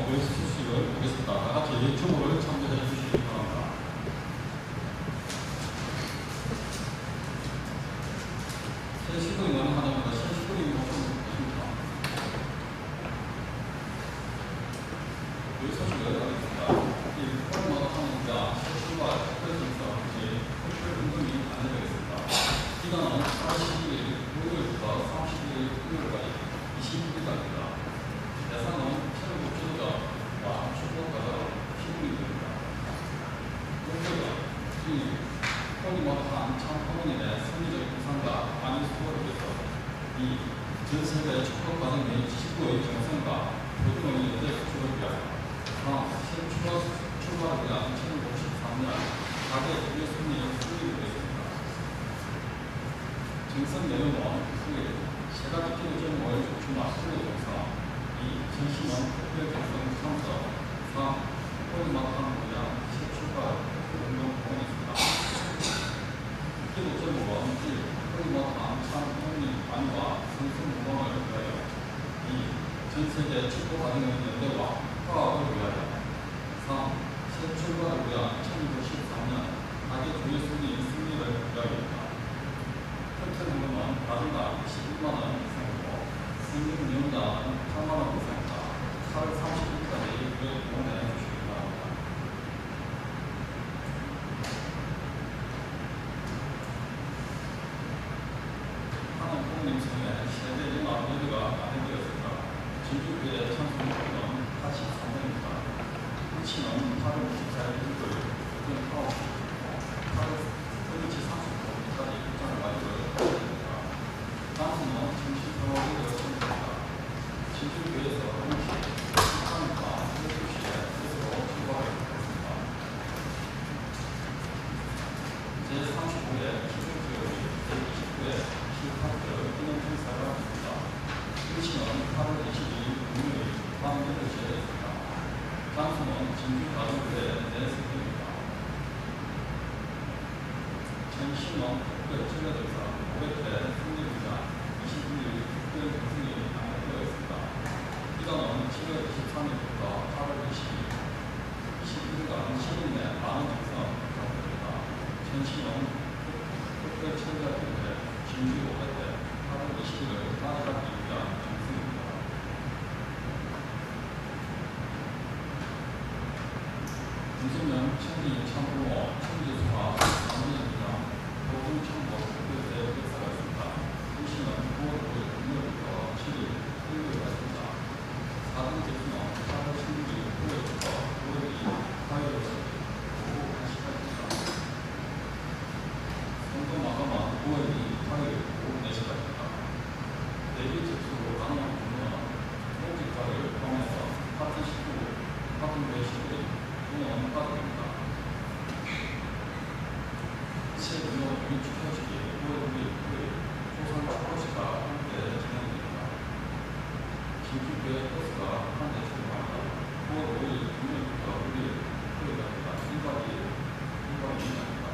OS 수식을 보겠습니다. 다 같이 유튜브를 참조해 주시기 바랍니다. 새 시도링 완료하자마자 새 시도링 버튼을 누르십니다. 이 소식을 하겠습니다. 이 폴마다 하니까 실수와 특별증서 특별 운동이 안내되겠습니다. 기간은 4월 12일 목요일부터 31일 금요일까지 20일까지입니다. 예산은 체력 목표자와 축구과가 피부입니다. 목표가 폴리머드한 참포문인의 선의적 부상과 안위 수고를 위해서 이 전 세계 축구 과정 및 지식부의 정성과 고등의 연대 수출을 위하여 새 출발을 위한 2053년 4대 대회 승리의 수립이 되겠습니다. 정성 내용은 후일 세 가지 기호점 모의 조추나 수료 동사 2. 전신원 특별 결성 참석 3. 폴리마탄 분야 새 출발 운동 공원입니다. 기호점 1. 폴리마탄 참통리 안과 선수 무방을 위하여 2. 전세계 축구 과정의 연대와 화합을 위하여 3. 새 출발을 위한 1913년 가계 조회 승리를 위하여입니다. 혜택금은 나중당 11만원 이상이고 승리금연장은 8만원 이상입니다. 4월 30일까지 동원해 주시기 바랍니다. 하는 부모님 성에 세대 연합 연대가 마련되었습니다. 진주교회 참석인은 83명입니다. 위치는 8월 24일 일요일 오전 9시이고 8월 30분까지 입장을 완료를 했습니다. 다음은 정신병원을 선택합니다. 진주교회에서 음식, 식당과 12시에 스스로 출발하겠습니다. 제35회 기존교회 제29회 실학교 기념 행사가 있습니다. 위치는 8월 22일 금요일 밤 8시에 있습니다. 장소는 진주가족회 내습입니다. 전신원 특별 전례대사 500회 승리입니다. 22일 특별 승리 안내되어 있습니다. 기간은 7월 23일부터 8월 20일 21일간 시민 내 많은 정성 부탁드립니다. 전신원 특별 전례대회 진주 500회 8월 20일을 따라가기 위한 정승입니다. 윤석열 청기 참부모 청기수화 장례입니다. 도중 청구 특별대 역사가 있습니다. 임시는 9월 5일 금요일부터 7일 토요일까지입니다. 4등 제수는 8월 16일 토요일부터 5월 2일 화요일까지 오후 1시까지입니다. 선거 마감은 9월 2일 화요일 오후 4시까지입니다. 대기 접수로 가능한 분은 공직자를 포함해서 파트 19, 파트의 19일 또는 파트입니다. 새 운동 및 축하식이 9월 2일 토요일 조선 축구시가 함께 진행됩니다. 진주교회 버스가 한 대 출발합니다. 9월 5일 금요일부터 6일 토요일까지입니다. 1박 2일입니다.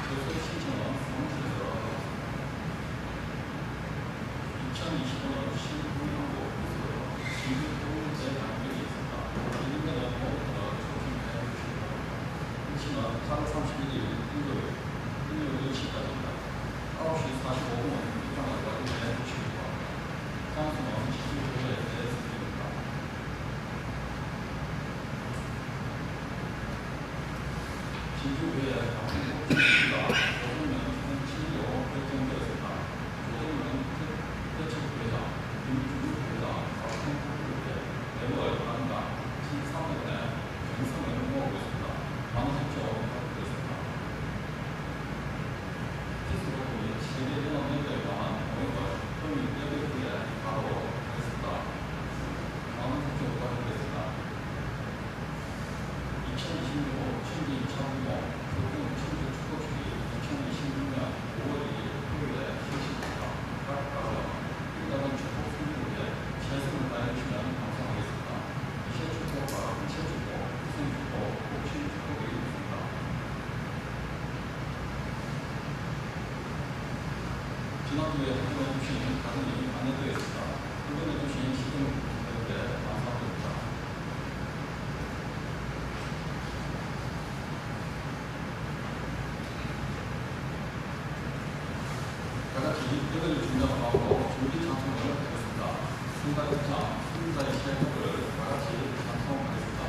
제수 신청은 사무실에서 하겠습니다. 2025년 19년도 부서로 진주 도움제 단계가 있습니다. 이른데는 뭐부터 초청해 주시기 바랍니다. 위치는 8월 31일 일요일 10시까지입니다. 9시 45분 입장을 완료해 주시기 바랍니다. 장소는 진주교회 내습입니다. 진주교회 방송국입니다. 조정면 진료 결정되었습니다. 조정면 대책부회장, 김주주부회장, 박성국부회, 매월 한당 진300회 경성을 모으고 있습니다. 많은 협조 부탁드리겠습니다. 스스로 세계연합연대에 관한 모임을 금일 8일 후에 바로 하겠습니다. 많은 협조 부탁드리겠습니다. 2026 청기 참모 교통 청주 축구축이 2026년 5월 2일 토요일에 실시됩니다. 각 가정 일가정 축구 승리를 위해 최선을 다해주시면 감사하겠습니다. 이세축구과 이세축구, 우승축구, 복싱축구가 있습니다. 지난주에 확인해주신 가정이 안내되어 있습니다. 확인해주신 시즌 분들께 감사드립니다. 예배를 중단하고 조기 찬송을 하겠습니다. 성가대장, 성자의 시작을 다 같이 찬송하겠습니다.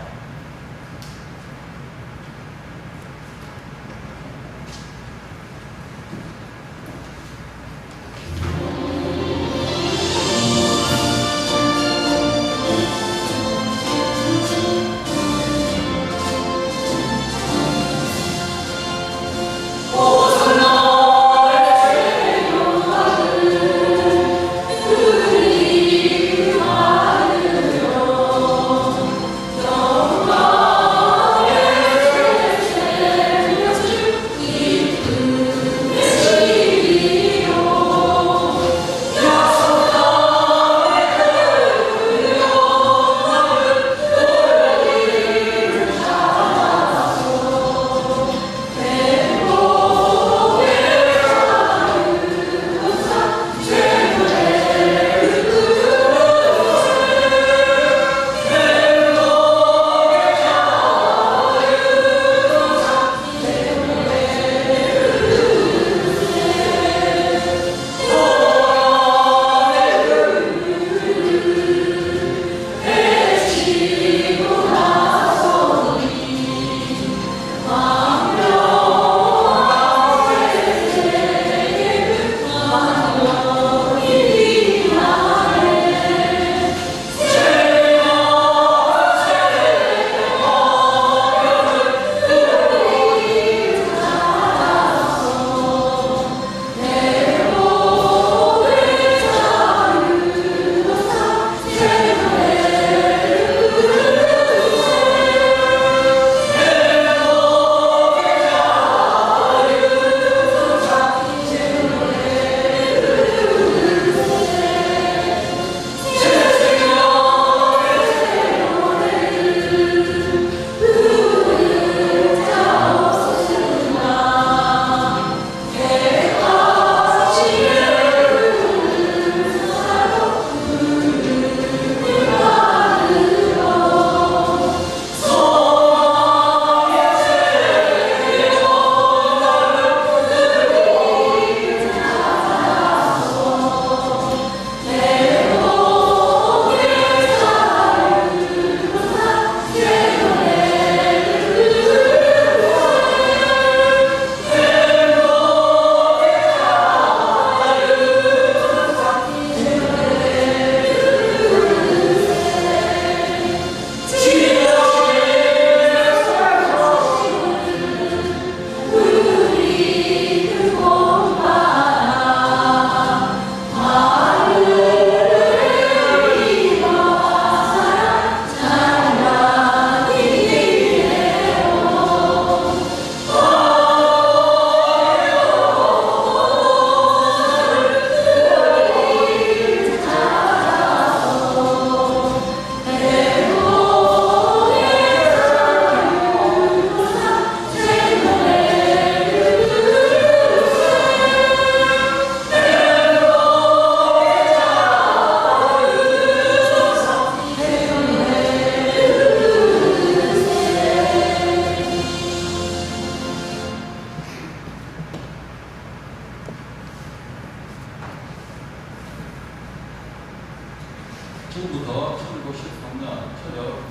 지금부터 1913년 철역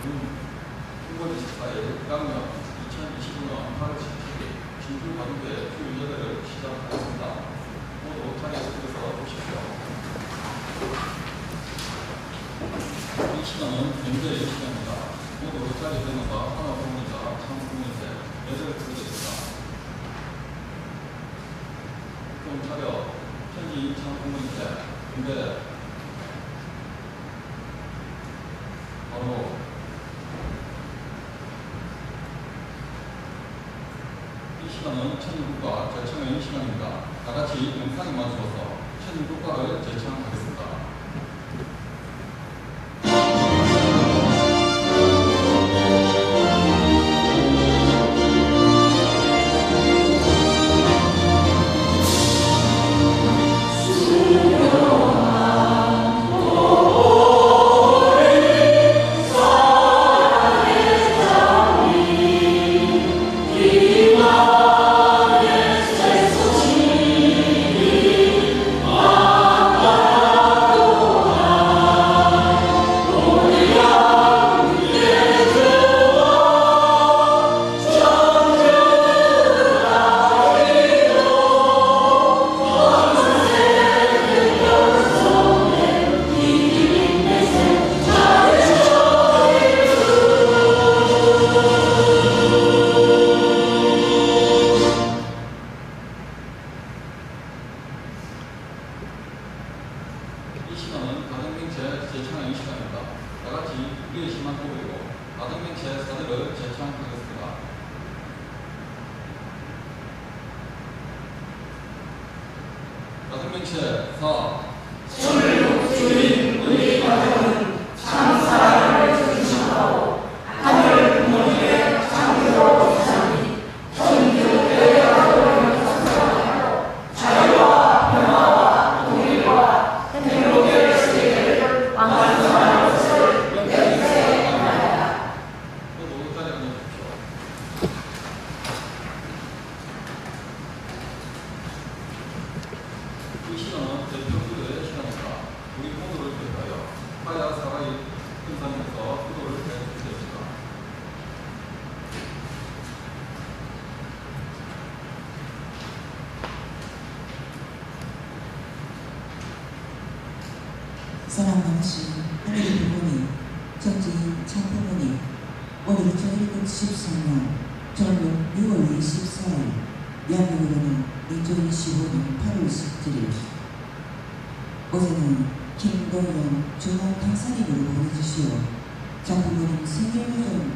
홍보지 식사일 강력 2025년 8월 17일 진주 가족의 주 예배를 시작하겠습니다. 모두 자리에 서서 보십시오. 이 시간은 경제의 시간입니다. 모두 자리에 되는가 하나 부모님과 참 부모님께 예배를 드리겠습니다. 좀 차려 현지 참 부모님께 근데 바로 이 시간은 천일국가 제청의 시간입니다. 다 같이 영상에 맞추어서 천일국가를 제청하겠습니다. 아 우리의 심한 고백이고 가정명체 사들을 제청하겠습니다. 가정명체 4. 주님, 우리 가정은 참 사랑을 주시고 하늘 부모님의 창조로 주사니 천주교회 가정을 선포하고 자유와 평화와 통일과 행복의 세계를 완성하는 것을 명세합니다. 모두 자리에 앉으십시오. 이 시간은 대표기도의 시간입니다. 우리 공도를 기억하여 하야 사바이 큰산에서 기도를 해주십시오. 사랑하신 하늘의 부모님, 전지인 참부모님, 오늘은 1914년 전국 6월 24일, 양력으로는 2025년 8월 17일, 어제는 김동영 중앙탕사님으로 보내주시어 장부모님 생일요정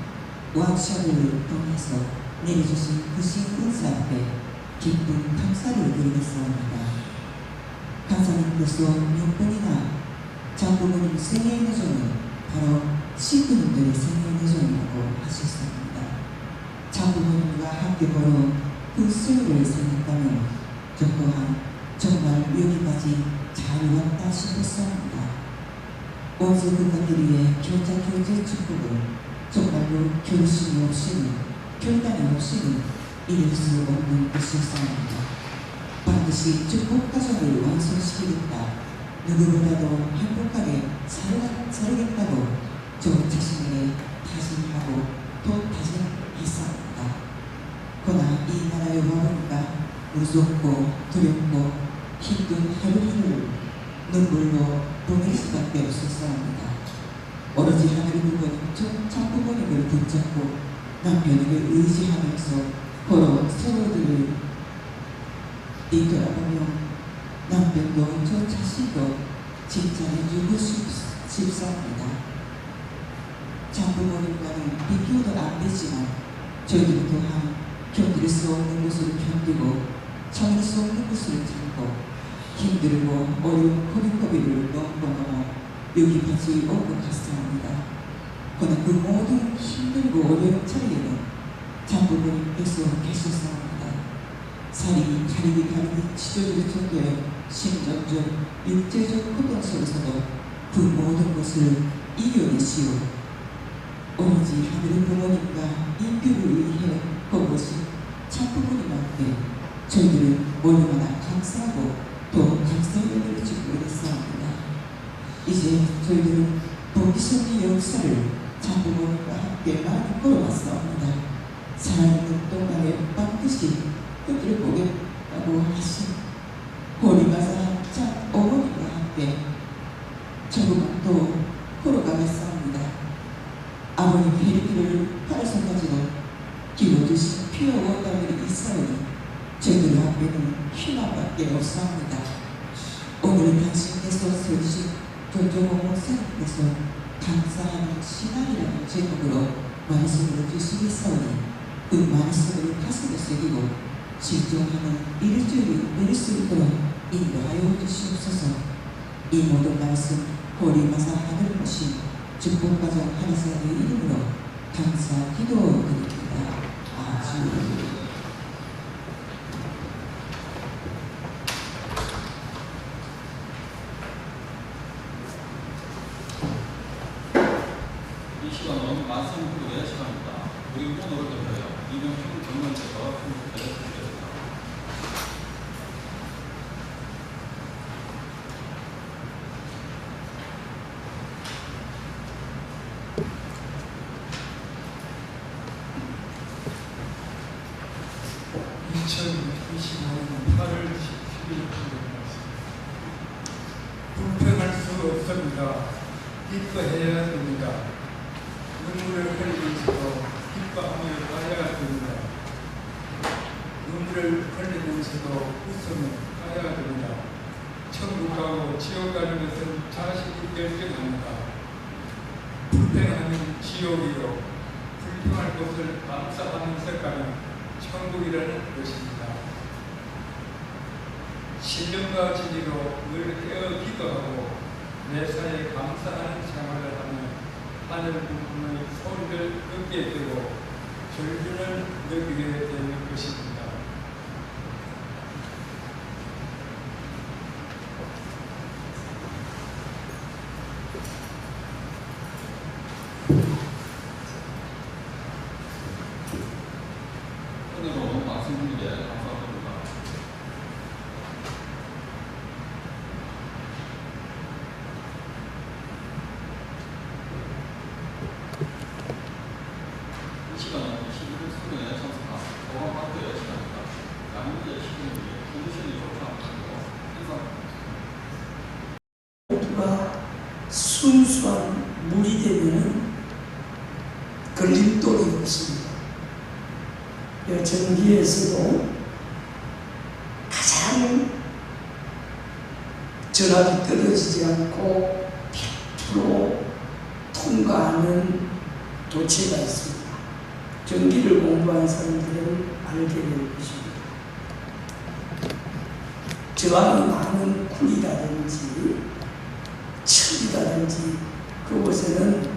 와크숍을 통해서 내려주신 그신 은사 앞에 기쁜 감사를 드리겠사옵니다. 강사님께서 몇 번이나 장부모님 생일요정은 바로 신부님들의 생일요정이라고 하셨습니다. 장부모님과 함께 걸어 그 수요를 생각하면 저 또한 정말 여기까지 잘 왔다 싶었습니다. 어제 그것들 위해 교제 축복을 정말로 결심이 없이는 결단이 없이는 이룰 수 없는 것이었습니다. 반드시 축복 가정을 완성시키겠다, 누구보다도 행복하게 살겠다고 저 자신에게 다짐하고 또 다짐했습니다. 그러나 이 나라의 왕국가 무섭고 두렵고 힘든 하루하루를 눈물로 보낼 수밖에 없었습니다. 오로지 하늘의 부모님 장부모님을 붙잡고 남편에게 의지하면서 서로들을 뒤돌아보며 남편도 저 자신도 칭찬해주고 싶습니다. 장부모님과는 비교도 안 되지만 저희들 또한 견딜 수 없는 것을 견디고 참을 수 없는 것을 참고 힘들고 어려운 고비고비를 넘어 여기까지 온 것 같습니다. 그러나 그 모든 힘들고 어려운 자리에는 장부모님께서 계셨습니다. 살이 가리기 찢어질 정도의 심정적, 육체적 고통 속에서도 그 모든 것을 이겨내시오. 오로지 하늘의 부모님과 인류를 위해 그것이 장부모님한테 저희들은 얼마나 감사하고 또 감사의 주고 있습니다. 이제 저희들은 복기성의 역사를 장부모님과 함께 많이 걸어왔습니다. 살아있는 동안에 반드시 끝을 보겠다고 하신 고리마사 장 어머니와 함께 조금만 더 걸어가겠습니다. 아버님 헬기를 팔아서까지도 기워주신 피어 원단들이 있사오니 저희들 앞에는 희망밖에 없사옵니다. 오늘은 당신께서 세우신 조조공 목사님께서 감사하는 신앙이라는 제목으로 말씀을 주시겠사오니 그 말씀을 가슴에 새기고 실종하는 일주일이 내릴 수 있도록 인도하여 주시옵소서. 이 모든 말씀 고리마사 하늘 모신 축복가정 하나사의 이름으로 감사 기도드립니다. 아멘. 이 시간은 말씀 구독의 시간입니다. 우리 오늘을 대표하여 이명준 정관께서 선포해 주시겠습니다. 불평할 수 없습니다. 기뻐해야 됩니다. 눈물을 흘리면서도 기뻐하며 가야 됩니다. 눈물을 흘리면서도 웃으며 가야 됩니다. 천국 가고 지옥 가는 것은 자신이 결정합니다. 불평 불평하는 지옥이요 불평할 것을 감사하면서까지 천국이라는 것입니다. 신령과 진리로 늘 깨어 기도하고 매사에 감사하는 생활을 하며 하늘 부분의 소리를 듣게 되고 절규를 느끼게 되는 것입니다. 오늘은 말씀드리게 감사드립니다. 이 시간은 11월 수련회 참석한 소방학교의 시간입니다. 양문제 시민들이 컨디션이 좋지 않고 모두가 순수한 물이 되면 걸림돌이 없습니다. 전기에서도 가장 전압이 떨어지지 않고 100% 통과하는 도체가 있습니다. 전기를 공부한 사람들은 알게 될 것입니다. 저항이 많은 쿨이라든지 철이라든지 그곳에는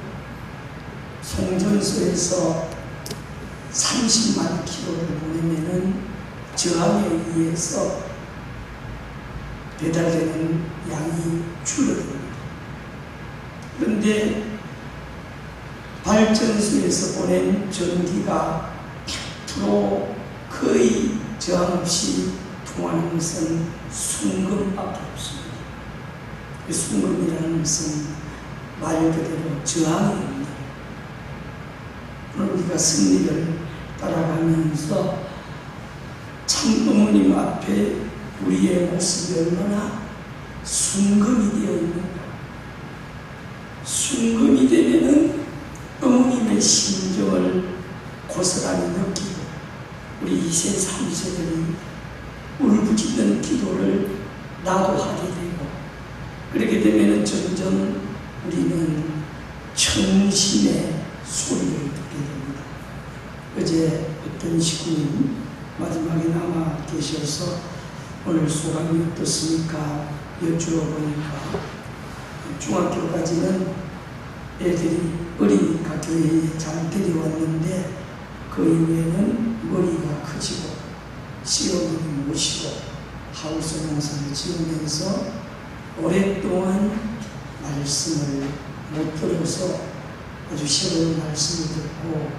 송전소에서 30만 킬로를 보내면은 저항에 의해서 배달되는 양이 줄어듭니다. 그런데 발전소에서 보낸 전기가 100% 거의 저항 없이 통하는 것은 순금밖에 없습니다. 그 순금이라는 것은 말 그대로 저항이 없는 오늘 우리가 승리를 따라가면서 참 어머님 앞에 우리의 모습이 얼마나 순금이 되어 있는가. 순금이 되면은 어머님의 심정을 고스란히 느끼고 우리 2세, 3세들이 울부짖는 기도를 나도 하게 되고 그렇게 되면은 점점 우리는 청심의 소리를 듣게 됩니다. 어제 어떤 식구님 마지막에 남아 계셔서 오늘 소감이 어떻습니까? 여쭈어보니까 중학교까지는 애들이 어리니까 교회에 잘 데려왔는데 그 이후에는 머리가 커지고 시어머니 모시고 하우스 농사를 지으면서 오랫동안 말씀을 못 들어서 아주 새로운 말씀을 듣고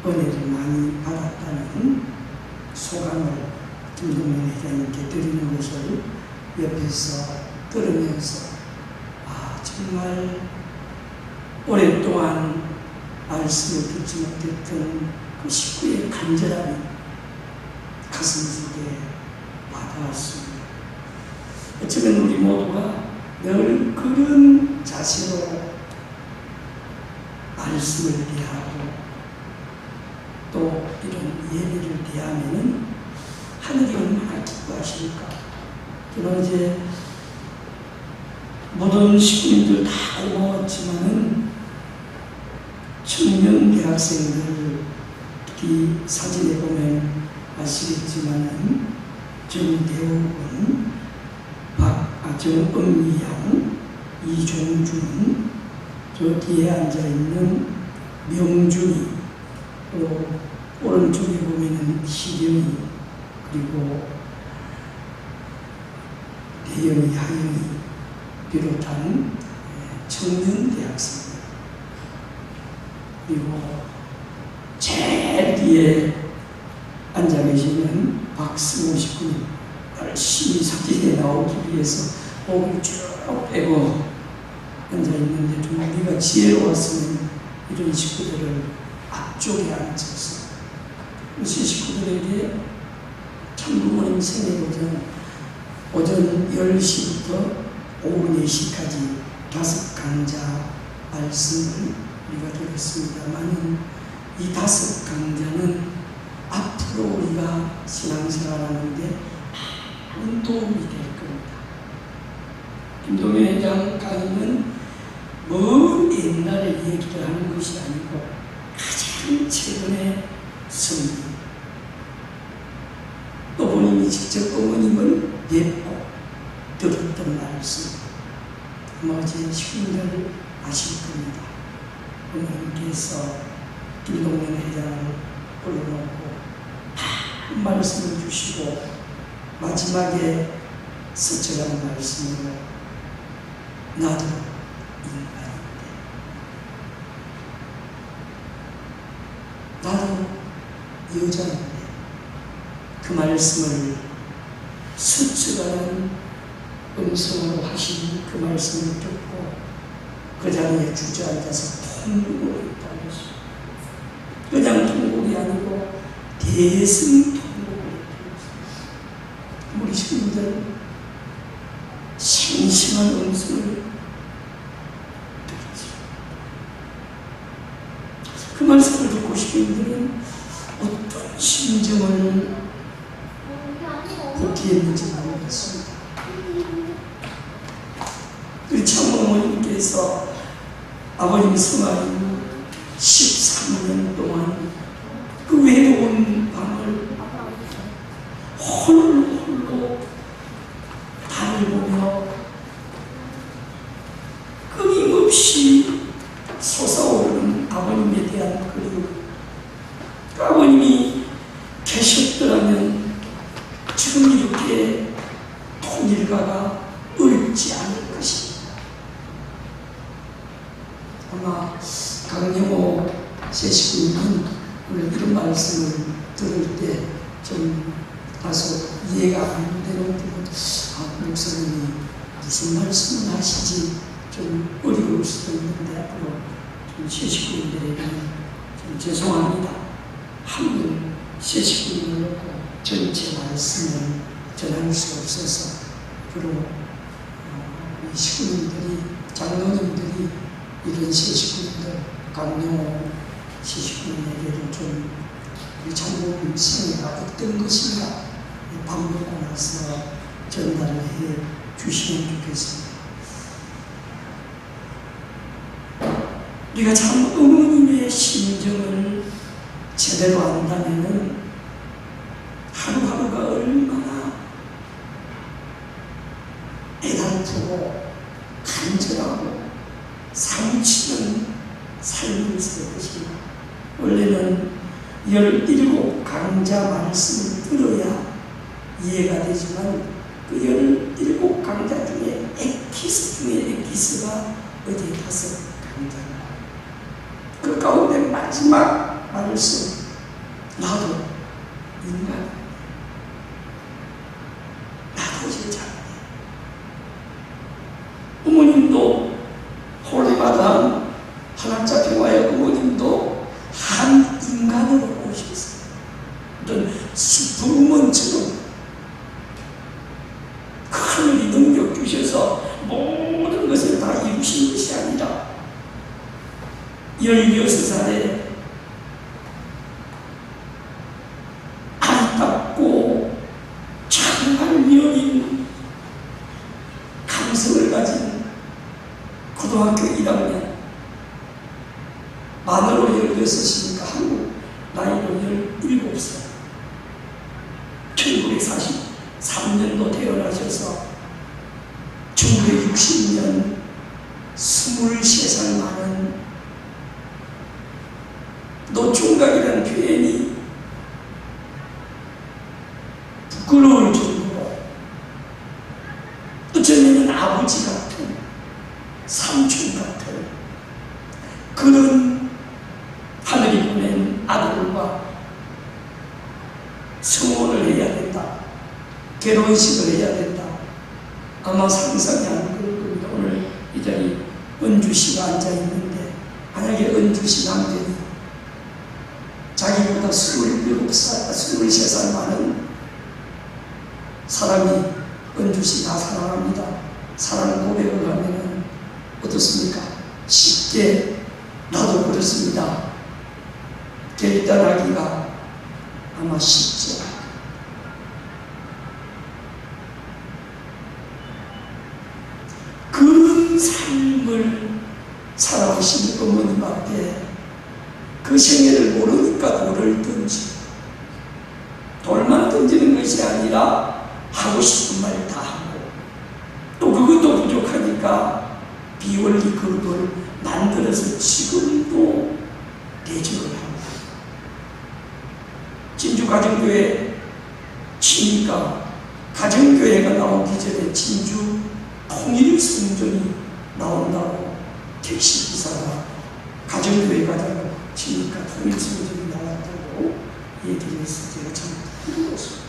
은혜를 많이 받았다는 소감을 김동현 회장님께 드리는 것을 옆에서 들으면서 정말 오랫동안 말씀을 듣지 못했던 그 식구의 간절함이 가슴 속에 와닿았습니다. 어쩌면 우리 모두가 늘 그런 자세로 말씀을 대하고 또 이런 예배를 대하면은 하늘이 얼마나 기뻐하실까. 저는 이제 모든 식구님들 다 고마웠지만은 청년 대학생들 특히 사진에 보면 아시겠지만은 정대욱은 정은미양, 이종준, 저 뒤에 앉아있는 명준이, 또 오른쪽에 보면은 희경이, 그리고 대영이, 하영이 비롯한 청년 대학생들, 그리고 제일 뒤에 앉아 계시는 박승호 식구님, 열심히 사진에 나오기 위해서 목을 쭉 빼고 앉아 있는데 좀 우리가 지혜로웠으면 이런 식구들을 앞쪽에 앉혀서 이 식구들에게 참 부모님 생일 오전 10시부터 오후 4시까지 5강좌 말씀을 우리가 들었습니다만 이 5강좌는 앞으로 우리가 신앙생활하는데 큰 도움이 될 겁니다. 김동현 회장 강의는 먼 옛날에 얘기를 하는 것이 아니고 가장 최근의 성경, 또 본인이 직접 어머님을 뵙고 들었던 말씀, 아마 제 식구들 아실 겁니다. 어머님께서 김동연 회장을 불러놓고 한 말씀을 주시고 마지막에 스쳐가는 말씀으로 나도 인간인데, 나도 여자인데, 그 말씀을 스쳐가는 음성으로 하신 그 말씀을 듣고 그 자리에 주저앉아서 통곡을 했다는 것입니다. 그냥 통곡이 아니고 대승통곡을 했다는 것입니다. 우리 시민들 생생한 음성을 들었죠. 그 말씀을 듣고 시민들은 어떤 심정을 복귀했는지 모르겠습니다. 우리 참어머님께서 아버님 성화인 13년 동안 그 외로운 밤을 홀로 달을 보며 끊임없이 솟아오르는 아버님에 대한 그리움, 그 아버님이 계셨더라면 지금 이렇게 통일가가 어렵지 않을 것입니다. 아마 강영호 세식구님은 오늘 이런 말씀을 들을 때 좀 다소 이해가 안 되는 부분, 목사님이 무슨 말씀을 하시지 좀 어려울 수도 있는데 앞으로 좀 세식구님들에게는 좀 죄송합니다. 한 세식구님을 놓고 전체 말씀을 전할 수 없어서 앞으로 이 식구님들이, 장로님들이 이런 세식구님들, 강영호 세식구님에게도 좀 이 장로님 생애가 어떤 것인가 밥 먹고 나서 전달을 해 주시면 좋겠습니다. 우리가 참 어머님의 심정을 제대로 안다면 하루하루가 얼마나 애달프고 간절하고 상치는 삶을 살 것인가. 원래는 17강자 말씀을 들어야 이해가 되지만 그 17강자 중에 엑기스 중에 엑기스가 어디 5강자입니다. 그 가운데 마지막 말씀, 나도 인간, 나도 여자인데. 어머님도 홀리마다 한학자 평화의 어머님도 한 인간으로 오셨어요. 어떤 슈퍼우먼처럼 하늘이 능력주셔서 모든 것을 다 이루신 것이 아니라 16살에 아름답고 정말 여인 감성을 가진 고등학교 1학년, 만으로 16이니까 한국 나이로 17살, 1943년도 태어나셔서 1960년 23살 많은 노총각이라는 표현이 부끄러울 정도로 어쩌면 아버지 같은, 삼촌 같은 그런 하늘이 보낸 아들과 성혼을 해야 된다, 결혼식을 해야 된다. 아마 상상이 안 될 겁니다. 오늘 이 자리 은주씨가 앉아있는데 만약에 은주씨 남편이 자기보다 27살, 23살 많은 사람이 은주씨 다 사랑합니다, 사랑 고백을 하면 어떻습니까? 쉽게 나도 그렇습니다. 결단하기가 아마 쉽지 않아요. 그런 삶을 살아 돌아가신 어머님 앞에 그 생애를 모르니까 돌을 던지, 돌만 던지는 것이 아니라 하고 싶은 말 다 하고, 또 그것도 부족하니까 비원리 그룹을 만들어서 지금도 대접을 합니다. 진주 가정교회 치니까 가정교회가 나오기 전에 진주 통일 성전이 나온다고 택시기사가 가정교회 가자고 치니까 통일 성전이 나왔다고 얘기를 해서 제가 참 부러웠습니다.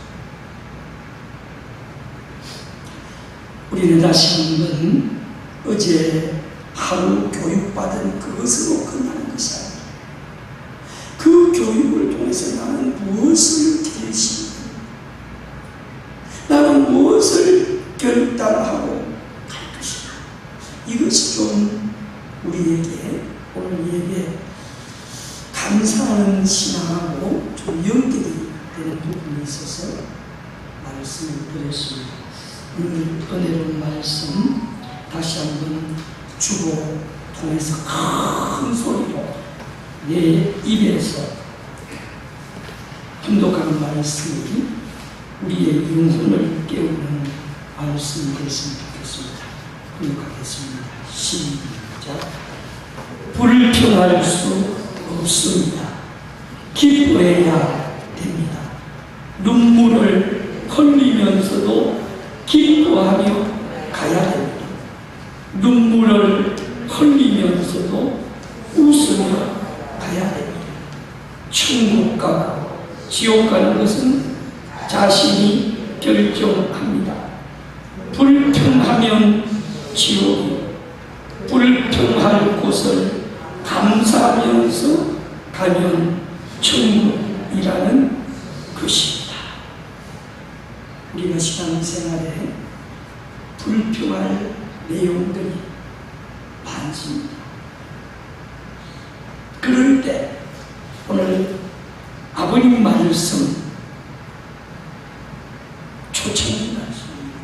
우리는 다시 한번 어제 하루 교육받은 그것으로 끝나는 것이 아니라 그 교육을 통해서 나는 무엇을 결심하고 나는 무엇을 결단하고 갈 것인가. 이것이 좀 우리에게 오늘 예배 감사하는 신앙하고 좀 연결이 되는 부분이 있어서 말씀을 드렸습니다. 오늘 은혜로운 말씀 다시 한번 주보 통해서 큰 소리로 내 입에서 통독하는 말씀이 우리의 영혼을 깨우는 말씀이 됐으면 좋겠습니다. 통독하겠습니다. 시작. 불평할 수 없습니다. 기뻐해야 됩니다. 눈물을 흘리면서도 기뻐하며 가야 됩니다. 눈물을 흘리면서도 웃으며 가야 됩니다. 천국 가고 지옥 가는 것은 자신이 결정합니다. 불평하면 지옥이, 불평할 곳을 감사하면서 가면 천국이라는 것입니다. 우리가 신앙생활에 불평할 내용들이 많습니다. 그럴 때 오늘 아버님 말씀 초청의 말씀입니다.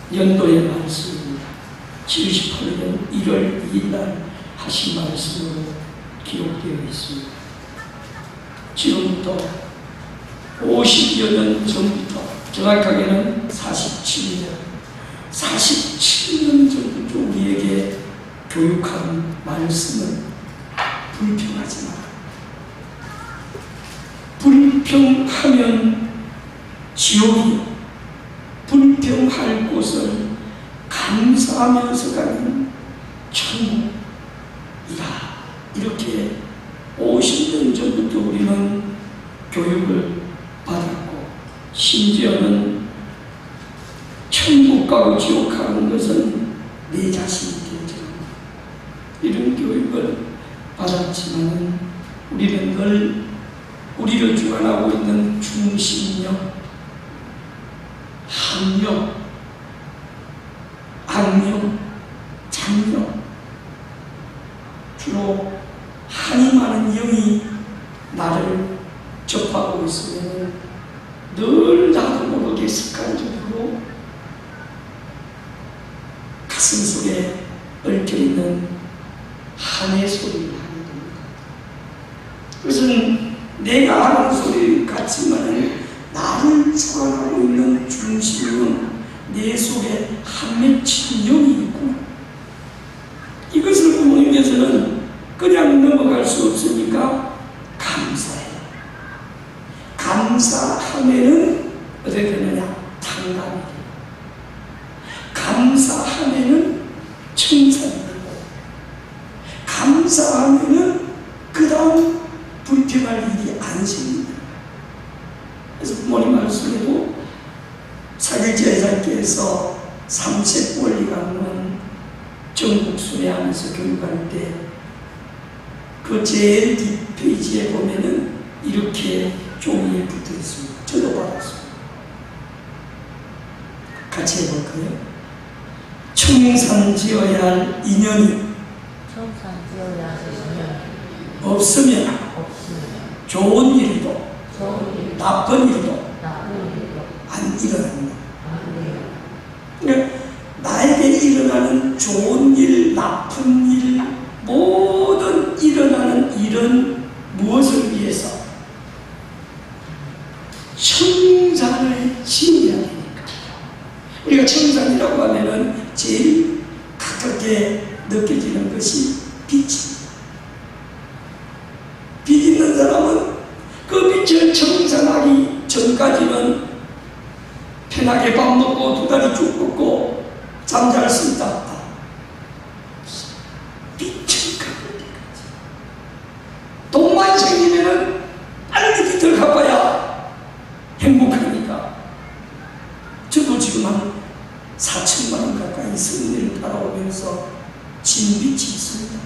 70년도의 말씀입니다. 78년 1월 2일 날 하신 말씀으로 기록되어 있습니다. 지금부터 50여 년 전부터, 정확하게는 47년 전부터 우리에게 교육한 말씀은 불평하지 마라. 불평하면 지옥이요, 불평할 곳을 감사하면서 가는 천국이다. 이렇게 50년 전부터 우리는 교육을 받았고, 심지어는 천국 가고 지옥 가는 것은 내 자신이 결정한다. 이런 교육을 받았지만 우리는 늘 우리를 주관하고 있는 중심력, 학력, 악력, 장력, 주로 한이 많은 영이 나를 접하고 있으면 늘 나도 모르게 습관적으로 가슴 속에 얽혀있는 한의 소리를 하게 됩니다. 그것은 내가 하는 소리 같지만 나를 주관하고 있는 중심은 내 속에 한 맺힌 영이 있구나. 이것을 부모님께서는 그냥 넘어갈 수 없으니까 감사해. 감사하면은 어떻게 되느냐? 탕감이 되고, 감사하면은 칭찬이 되고, 감사하면은 그 다음 불평할 일이 안 생깁니다. 그래서 부모님 말씀에도 사길제자께서 3세 원리강론 전국 순회하면서 교육할 때 그 제일 뒷페이지에 보면은 이렇게 종이에 붙어 있습니다. 저도 받았습니다. 같이 해볼까요? 청산 지어야 할 인연이 없으면 좋은 일도 나쁜 일도 안 일어납니다. 그러니까 나에게 일어나는 좋은 일 빛을 갚을 때까지. 돈만 생기면은 빨리 빛을 갚아야 행복하니까. 저도 지금 한 4천만 원 가까이 승리를 따라오면서 진 빚이 있습니다.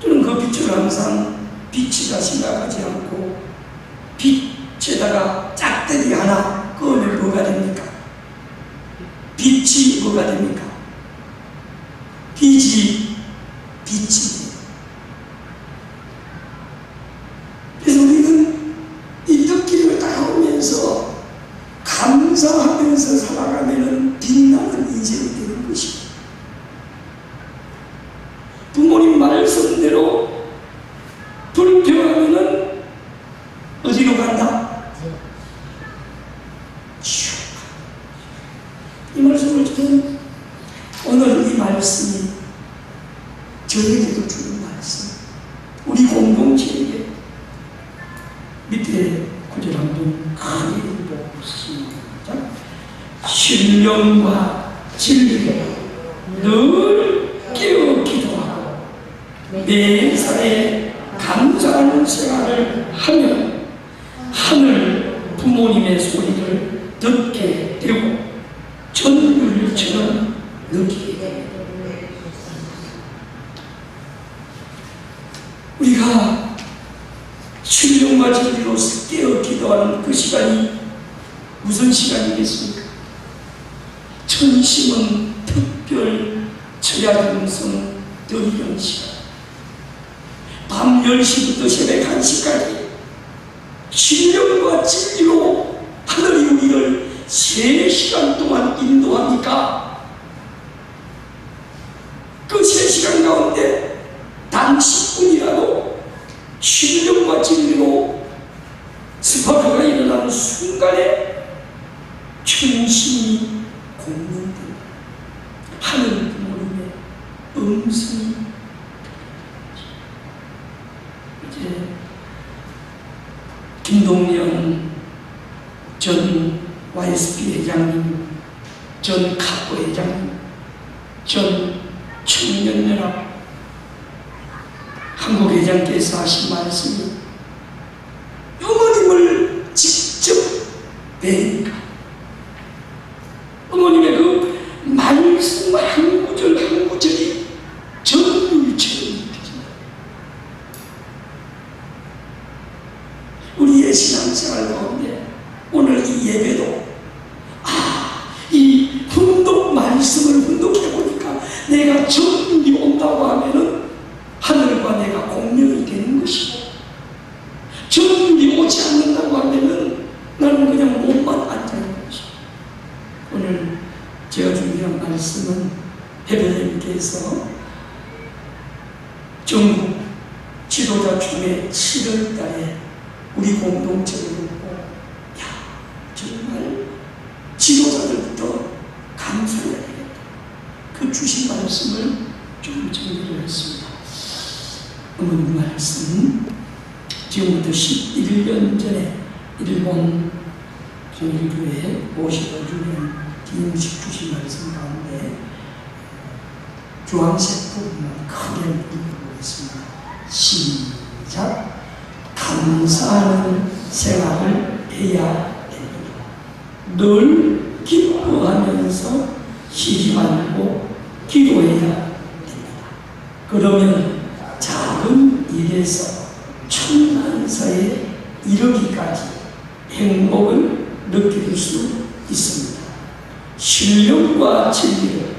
저는 그 빚을 항상 빚이라 생각하지 않고 빚에다가 짝대기 하나 그으면 뭐가 됩니까? 빚이 뭐가 됩니까? 빚이 빚이. 그래서 우리는 이 뜻길을 따라오면서 감사하면서 살아가면 빛나는 인생이 되는 것입니다. 부모님 말씀대로 불평하면은 어디로 간다? 이 말씀을 저는 오늘 이 말씀이 저에게도 주는 말씀, 우리 공동체에게 밑에 구절 한번 크게 읽어보겠습니다. 신령과 진리로 늘 깨어 기도하고 매사에 감사하는 생활을 하면 하늘 부모님의 소리를 듣게 되고 전율처럼 느끼게 됩니다. 우리가 신령과 진리로 깨어 기도하는 그 시간이 무슨 시간이겠습니까? 천심은 특별 처야등성 드리는 시간, 밤 10시부터 새벽 1시까지 신령과 진리로 하늘이 우리를 3시간 동안 인도하니까 그 3시간 가운데 단 10분이라도 신령과 진리로 스파크가 일어나는 순간에 천심이 공명됩니다. 하늘 부모님의 음성이 이제 김동연 전 YSP 회장님, 전 카고 회장님, 전 청년연합 한국회장께서 하신 말씀이 어머님을 직접 뵈니까 어머님의 그 말씀 한 구절 한 구절이 전율처럼 느껴집니다. 우리의 신앙생활 가운데 오늘 이 예배도 이 훈독 말씀을 훈독해보니까 내가 전율이 온다고 하면은 하늘과 내가 공명이 되는 것이고 전율이 오지 않는다고 하면은 나는 그냥 몸만 앉아있는 것이고 오늘 제가 준비한 말씀은 해배님께서 전국 지도자 중에 7월달에 우리 공동체를 놓고 정말 지도자들부터 감사해야 되겠다. 그 주신 말씀을 좀 정리를 했습니다. 어머니 말씀 지금부터 11년 전에 일본 정일교회 55주년 기념식 주신 말씀 가운데 주황색 부분만 크게 읽어보겠습니다. 시작. 감사하는 생활을 해야 됩니다. 늘 기뻐하면서 쉬지 말고 기도해야 됩니다. 그러면 작은 일에서 천만사에 이르기까지 행복을 느낄 수 있습니다. 신령과 진리를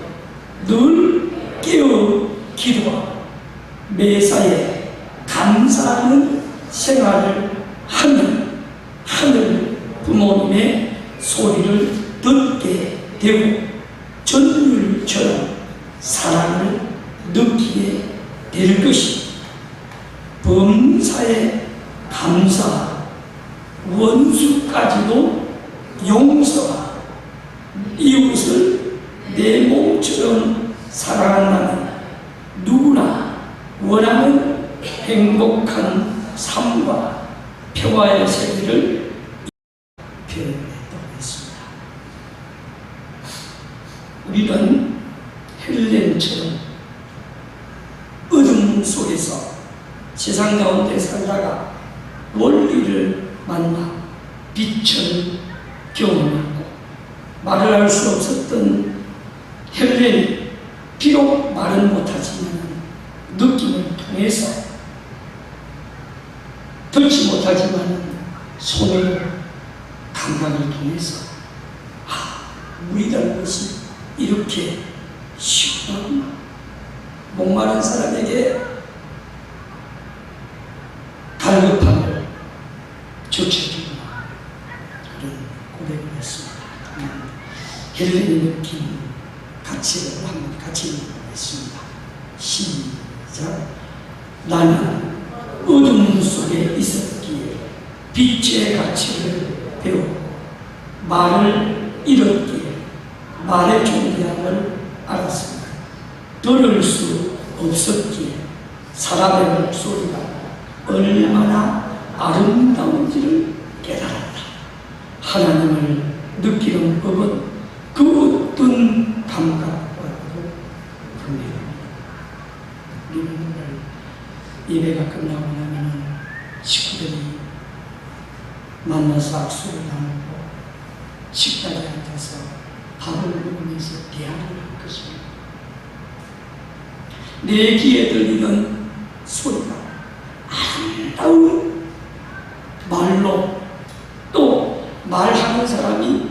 늘 깨어 기도하고 매사에 감사하는 생활을 하면 하늘 부모님의 소리를 듣게 되고 전율처럼 사랑을 느끼게 될 것입니다. 범사에 감사, 원수까지도 용서와 이웃을 내 몸처럼 사랑한다는 누구나 원하는 행복한 삶과 평화의 세계를 표현했다고 했습니다. 우리는 헬렌처럼 어둠 속에서 세상 가운데 살다가 원리를 만나 빛을 경험하고 말을 할 수 없었던 헬렌이 비록 말은 못하지만 느낌을 통해서 듣지 못하지만 손의 감각을 통해서 물이라는 것이 이렇게 시원하구나. 목마른 사람에게 갈급함을 조쳐주구나. 그런 고백을 했습니다. 헬렌이 느낀 가치를 한번 같이 읽어보겠습니다. 시작. 나는 어둠 속에 있었기에 빛의 가치를 배웠고 말을 잃었기에 말의 존재함을 알았습니다. 들을 수 없었기에 사람의 목소리가 얼마나 아름다운지를 깨달았다. 하나님을 느끼는 법은 그 어떤 감각과도 분명합니다. 우리는 오늘 예배가 끝나고 나면 식구들이 만나서 악수를 나누고 식탁에 앉아서 밥을 먹으면서 대화를 할 것입니다. 내 귀에 들리는 소리가 아름다운 말로, 또 말하는 사람이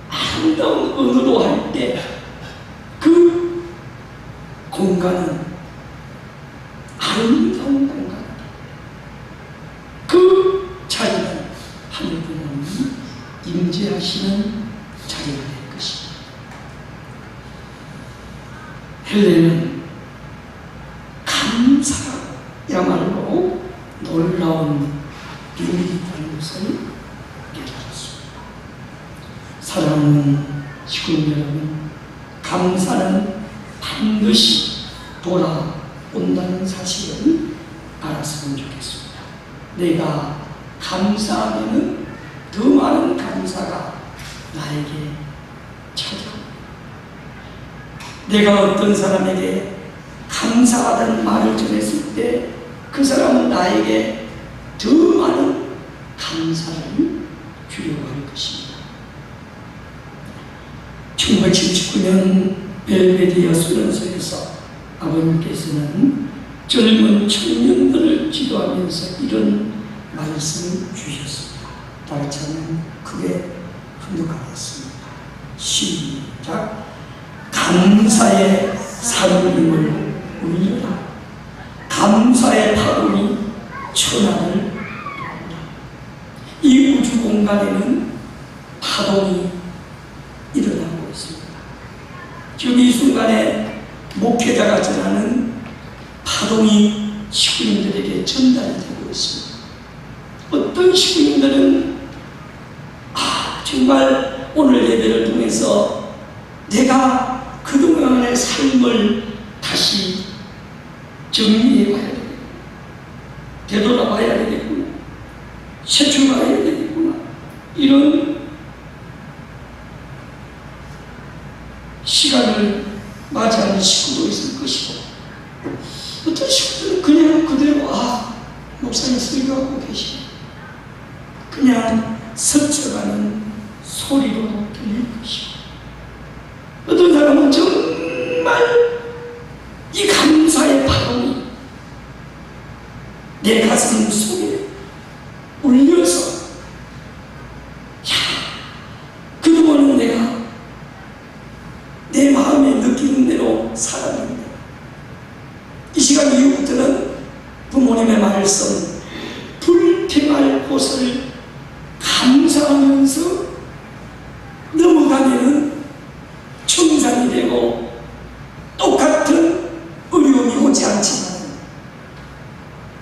아름다운 언어로 할 때 그 공간은 아름다운 공간, 그 자리는 하늘 부모님이 임재하시는 자리가 될 것입니다. 헬렌은 감사야말로 놀라운 비밀이라는 것을 깨달았습니다. 사랑하는 식구 여러분, 감사는 반드시 돌아온다는 사실을 알았으면 좋겠습니다. 내가 감사하면 더 많은 감사가 나에게 찾아옵니다. 내가 어떤 사람에게 감사하다는 말을 전했을 때 그 사람은 나에게 더 많은 감사를 주려고 할 것입니다. 1979년 벨베디아 수련소에서 아버님께서는 젊은 청년들을 지도하면서 이런 말씀을 주셨습니다. 다 같이 하면 크게 훈독하겠습니다. 시작. 감사의 산림을 울려라. 감사의 파동이 천하를 돈다. 이 우주 공간에는 파동이 일어나고 있습니다. 지금 이 순간에 목회자가 전하는 파동이 식구님들에게 전달이 되고 있습니다. 어떤 식구님들은 정말 오늘 예배를 통해서 내가 그동안의 삶을 다시 정리해 봐야 되겠구나, 되돌아봐야 되겠구나, 새출발해야 되겠구나, 이런 시간을 맞이하는 식구도 있을 것이고, 어떤 식구들은 그냥 그대로 목사님 설교하고 계시네, 그냥 스쳐가는 소리로 들릴 것이고, 어떤 사람은 정말 이 감사의 파동이 내 가슴 속에 울려서 그동안은 내가 내 마음에 느끼는 대로 살았는데 이 시간 이후부터는 부모님의 말씀, 불평할 곳을 감사하면서 넘어가면은 청산이 되고 똑같은 어려움이 오지 않지만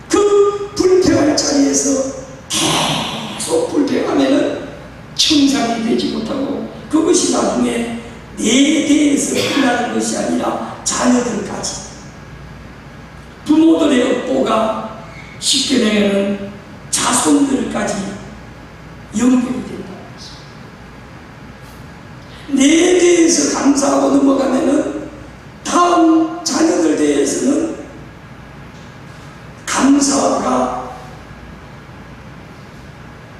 그 불평할 자리에서 계속 불평하면은 청산이 되지 못하고 그것이 나중에 내 대에서 끝나는 것이 아니라 자녀들까지, 부모들의 업보가 쉽게 되면 자손들까지 연결이 된다는 것입니다. 내 대에서 감사하고 넘어가면은 다음 자녀들 대해서는 감사가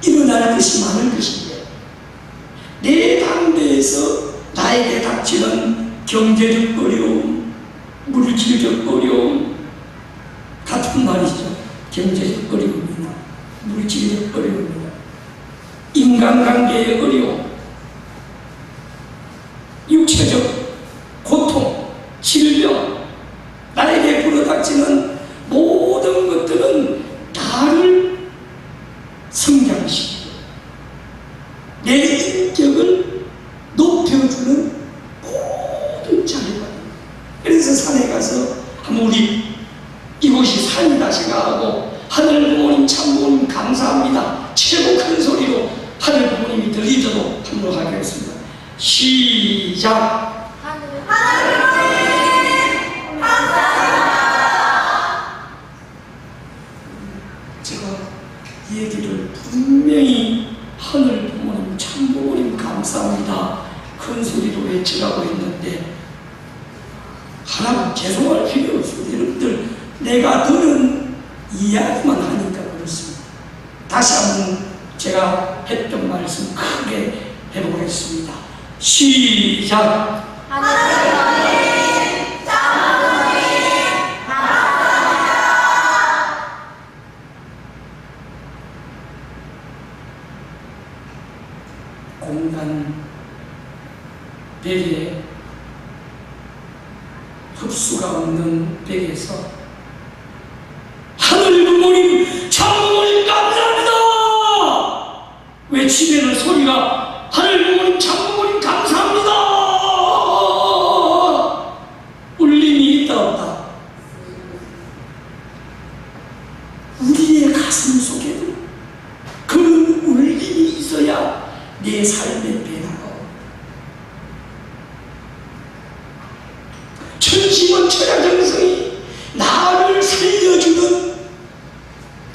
일어날 것이 많을 것인데 내 당대에서 나에게 닥치는 경제적 어려움, 물질적 어려움 같은 말이죠. 경제적 어려움이나 물질적 어려움이나 인간관계의 어려움, 육체적 고통, 질병, 나에게 불어닥치는 모든 것들은 나를 성장시키고 내 인격을 높여주는 모든 자료가. 그래서 산에 가서 아무리 이곳이 산이다 생각하고 하늘 부모님 참 부모님 감사합니다 최고 큰 소리로 하늘 부모님이 들리도록 한번 하겠습니다. 시작. 제가 이 얘기를 분명히 하늘 부모님 참 부모님 감사합니다 큰 소리로 외치라고 했는데 하나님 죄송할 필요 없습니다. 여러분들 내가 들은 이야기만 하니까 그렇습니다. 다시 한번 제가 했던 말씀 크게 해보겠습니다. 시작. 공간 베개에 흡수가 없는 베개에서 하늘 부모님 참 부모님 감사합니다 외치면은 소리가 하늘 부모님 참 부모님 감사합니다 울림이 있다 없다. 우리의 가슴 속에도 그런 울림이 있어야 내 삶의 변화가 천심은 천하정성이 나를 살려주는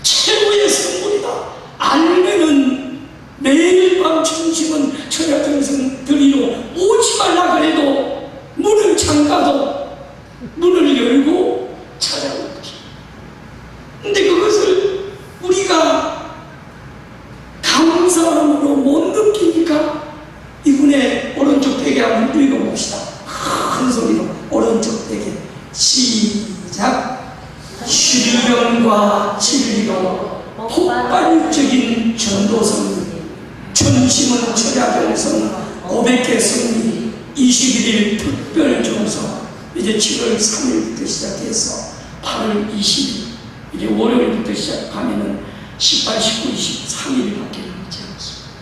최고의 선물이다. 알면은 매일 밤 천심은 천하정성 들이로 오지 말라 그래도 문을 잠가도 문을 열고 찾아올 것이다. 근데 그것을 우리가 감사함으로 못 느끼니까 이분의 오른쪽 베개 한번 읽어봅시다. 큰 소리로 오른쪽 베개 시작. 질병과 진리로 폭발적인 전도성 천심은 철야정성 500개 승리 21일 특별정성 이제 7월 3일부터 시작해서 8월 20일 이제 월요일부터 시작하면은 18, 19, 23일밖에 남지 않습니다.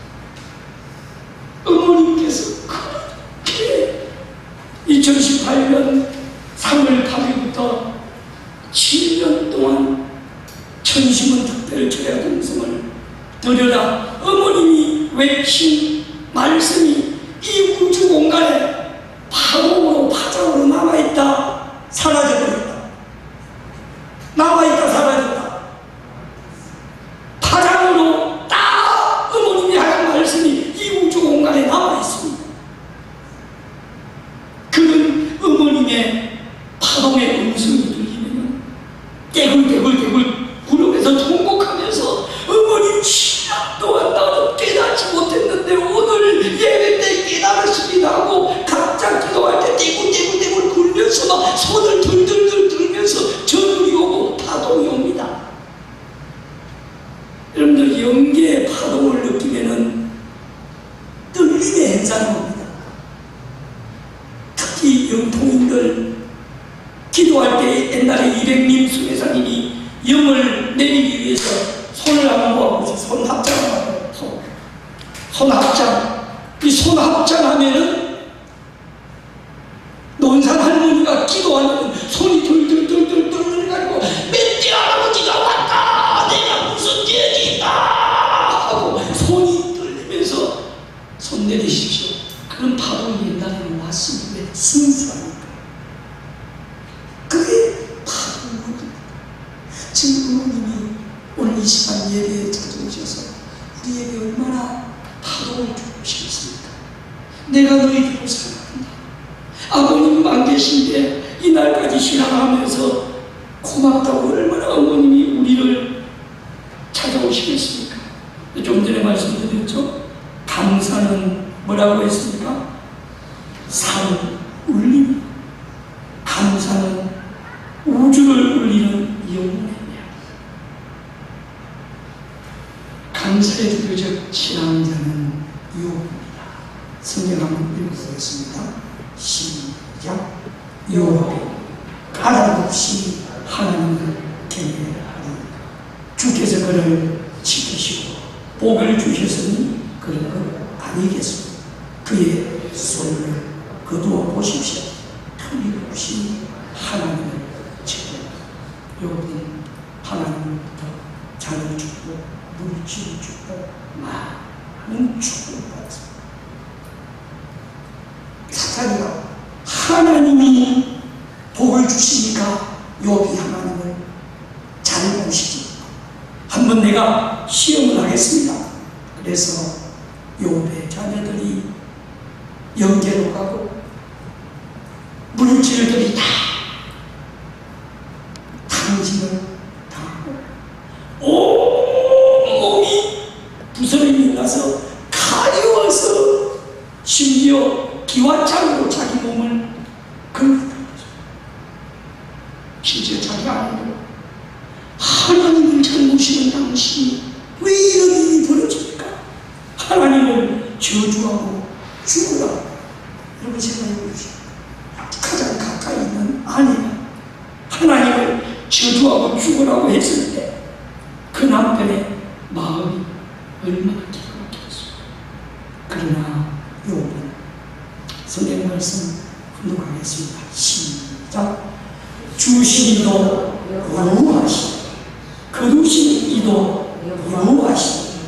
어머님께서 그렇게 2018년 3월 8일부터 7년 동안 천심은 특별 철야정성을 드려라 어머님이 외친 말씀이 이 우주 공간에 파동으로 파장으로 남아있다 사라져버렸다. 남아있다 사라졌다. 파장으로 딱 어머님이 하신 말씀이 이 우주 공간에 남아있습니다. 그런 어머님의 파동의 음성이 들리면 떼굴떼굴떼굴 구름에서 통곡하면서 어머님 7년 동안 나도 깨닫지 못했는데 오늘 예배 때 깨달았습니다 하고 각자 기도할 때 떼굴떼굴떼굴 굴면서 막 손을 들들들 들면서 전율이 오고 파동이 옵니다. 여러분들 영계의 파동을 느끼면은 떨림의 행사가 옵니다. 특히 영통인들 기도할 때 옛날에 이백림 수매사님이 영을 내리기 위해서 손을 한번 모아보세요. 손 합장을 손 합장. 이 손 합장하면은 논산 할머니가 기도하면 손이 덜덜덜덜 떨려가지고 멧돼 할아버지가 왔다 내가 무슨 죄지 있다 하고 손이 떨리면서 손 내리십시오. 그런 파동이 옛날에는 왔습니다. 왜? 순수하니까. 그게 파동이거든요. 지금 부모님이 오늘 이 시간 예배에 찾아오셔서 우리에게 얼마나 파동을 주고 싶습니까? 내가 너희들을 사랑한다. 아버님 안 계신데 이날까지 신앙하면서 고맙다고 얼마나 어머님이 우리 우리를 찾아오시겠습니까? 좀 전에 말씀드렸죠? 감사는 뭐라고 했습니까? 산 울림. 감사는 우주를 울리는 영혼입니다. 감사의 대표적 신앙자는 요업입니다. 성경 한번 읽어보겠습니다. 시작. 요업 가닥 없이 하나님을 경외하리이다. 주께서 그를 지키시고 복을 주셨으니 그런 것 아니겠습니까? 그의 손을 거두어 보십시오. 틀림없이 하나님을 지켜요. 요업은 하나님부터 자를 주고 물질을 주고 많은 축복을 받았습니다. 사탄이가 하나님이 복을 주시니까 욥이 하나님을 잘 보시지. 한번 내가 시험을 하겠습니다. 그래서 욥의 자녀들이 영계로 가고 물질들이 다 탕진을 당하고 온몸이 부스럼이 나서 가려워서 심지어 기와장으로 자기 몸을 긁고 심지어 자기 아내도 하나님을 잘 모시는 당신이 왜 이런 일이 벌어집니까? 하나님을 저주하고 죽으라. 여러분 생각해 보십시오. 가장 가까이 있는 아내가 하나님을 저주하고 죽으라고 했을 때 그 남편의 마음이 얼마나 기쁘겠습니까? 그러나 욥은 성경 말씀 분독하겠습니다. 시작. 주신 이도 여호와시니 거두신 이도 여호와시니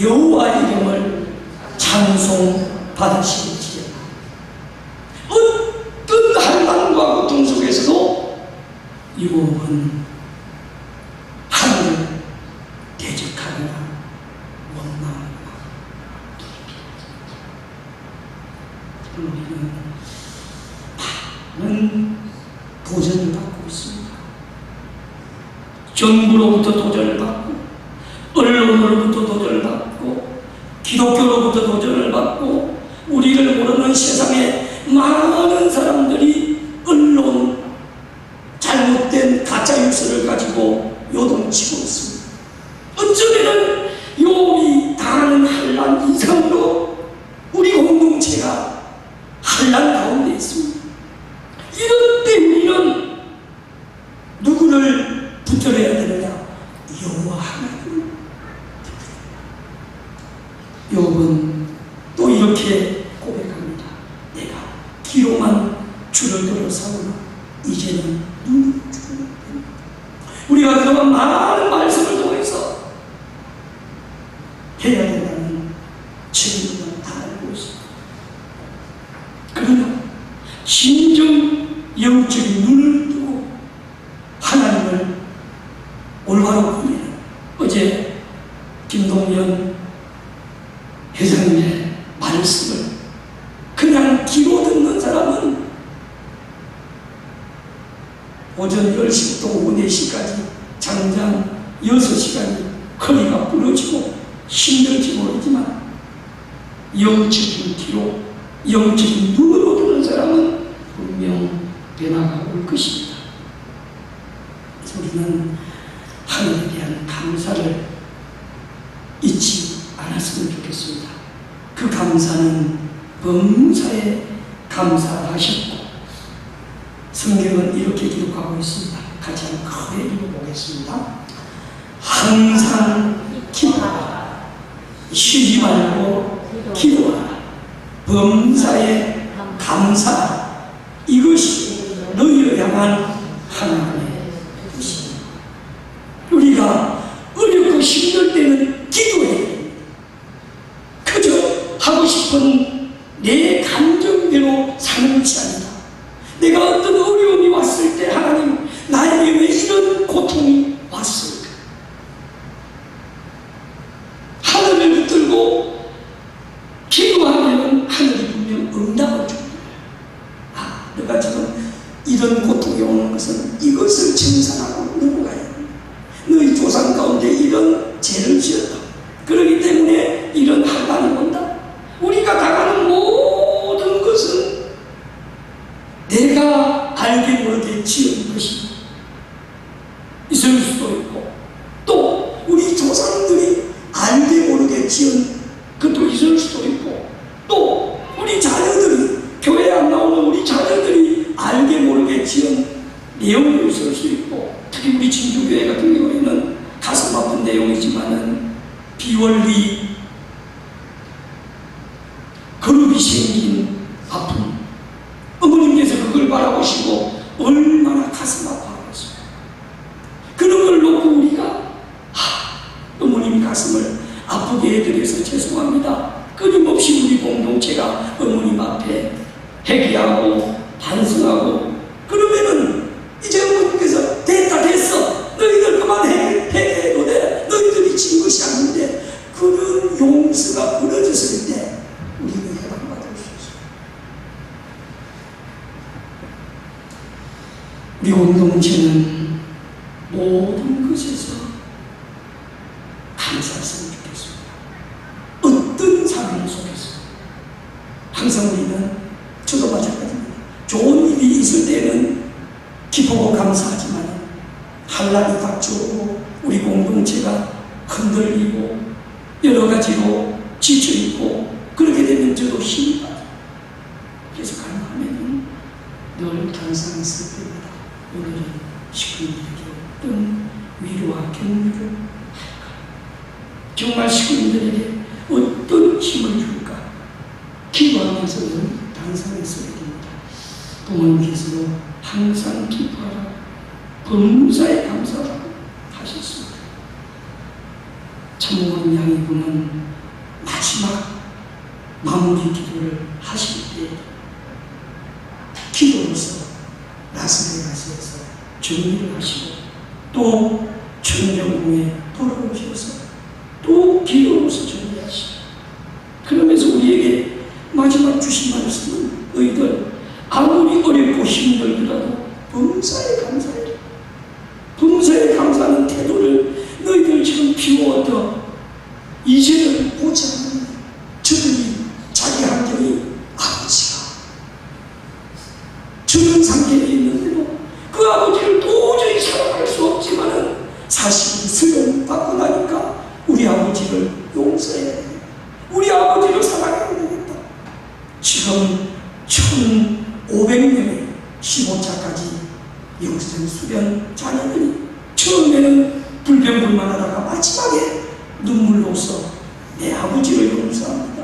여호와 이름을 찬송받으시겠지요. 어떤 한란과 고통 속에서도 욥은 하나님을 대적하거나 원망하거나 우리는 많은 도전을 받고 있습니다. 정부로부터 도전을 받고 언론으로부터 도전을 받고 기독교로부터 도전을 받고 우리를 모르는 세상에 많은 사람들이 언론 잘못된 가짜뉴스를 가지고 요동치고 있습니다. 어쩌면은 욥이 당하는 환난 이상으로 우리 공동체가 환난 가운데 있습니다. 이럴 때 우리는 누구를 붙들어야 되느냐? 여호와 하나님을. 욥은 또 이렇게 고백합니다. 내가 기로만 줄을 들어 사오나 이제는 눈을 주는 됩니다. 우리가 그동안 많은 말씀을 통해서 해야 된다는 책임을 다 알고 있습니다. 그러나 진정 영적인 눈을 뜨고 하나님을 올바로 보내는 어제 김동연 회장님의 말씀을 그냥 귀로 듣는 사람은 오전 10시부터 오후 4시까지 장장 6시간이 허리가 부러지고 힘들지 모르지만 영적인 귀로 영적인 눈으로 보는 사람은 분명 변화가 올 것입니다. 우리는 하나님에 대한 감사를 잊지 않았으면 좋겠습니다. 그 감사는 범사에 감사하셨고 성경은 이렇게 기록하고 있습니다. 같이 한번 크게 읽어보겠습니다. 항상 기도하라. 쉬지 말고 기도하라. 범사에 감사하라. 이것이 너희를 향한 하나님의 뜻입니다. 우리가 어렵고 힘들 때는 기도해. 그저 하고 싶은 내 감정대로 사는 것이 아니다. 내가 어떤 어려움이 왔을 때 하나님 나에게 왜 이런 고통이 왔을까? 하늘을 붙들고 기도하면 하늘이 분명 응답을 줍니다. 아, 내가 지금 이런 고통이 오는 있을 수도 있고, 또 우리 조상들이 알게 모르게 지은 것도 있을 수도 있고, 또 우리 자녀들이, 교회에 안 나오는 우리 자녀들이 알게 모르게 지은 내용도 있을 수 있고, 특히 우리 진주교회 같은 경우에는 가슴 아픈 내용이지만은 비원리 그룹이 생긴 아픔, 어머님께서 그걸 바라보시고 얼마나 가슴 아파하겠어요. 그런 걸 놓고 우리가 어머님 가슴을 아프게 해드려서 죄송합니다. 끊임없이 우리 공동체가 어머님 앞에 회개하고 반성하고, 그러면은 이제 어머님께서 됐어, 너희들 그만해, 회개해도 돼, 너희들이 진 것이 아닌데, 그런 용서가 부러졌을 때 우리는 해방받을 수 있어요. 우리 공동체는 모든 것에서 감사했으면 좋겠습니다. 어떤 삶 속에서 항상 우리는, 저도 마찬가지입니다. 좋은 일이 있을 때는 기쁘고 감사하지만 한란이 닥쳐오고 우리 공동체가 흔들리고 여러 가지로 지쳐있고 그렇게 되면 저도 힘이 빠져요. 그래서 가능하면 늘 감사했을 때마다 오늘은 식구인들에게 어떤 위로와 격려를 할까, 정말 식구인들에게 어떤 힘을 줄까 기도하면서 늘 감사했어야 됩니다. 부모님께서도 항상 기뻐하라, 범사에 감사하라고 하셨습니다. 참모원 양이분은 마지막 마무리 기도를 하실 때 기도로서 라스베가스에서 정리를 하시고, 또 천정궁에 돌아오셔서 또 기도로서 정리하시고, 그러면서 우리에게 마지막 주신 말씀은 너희들 아무리 어렵고 힘들더라도 범사에 감사해. 범사에 감사하는 태도를 너희들 지금 비워도 이제는 보지 않는 저들이 자기 환경이 아버지가 저런 상태에 있는데도 그 아버지를 도저히 사랑할 수 없지만은 사실 수련 받고 나니까 우리 아버지를 용서해야 되겠다, 우리 아버지를 사랑해야 되겠다. 지금 1,500명의 15차까지 영생 수련 자녀들이 처음에는 불평불만하다가 마지막에 눈물로써 내 아버지를 용서합니다.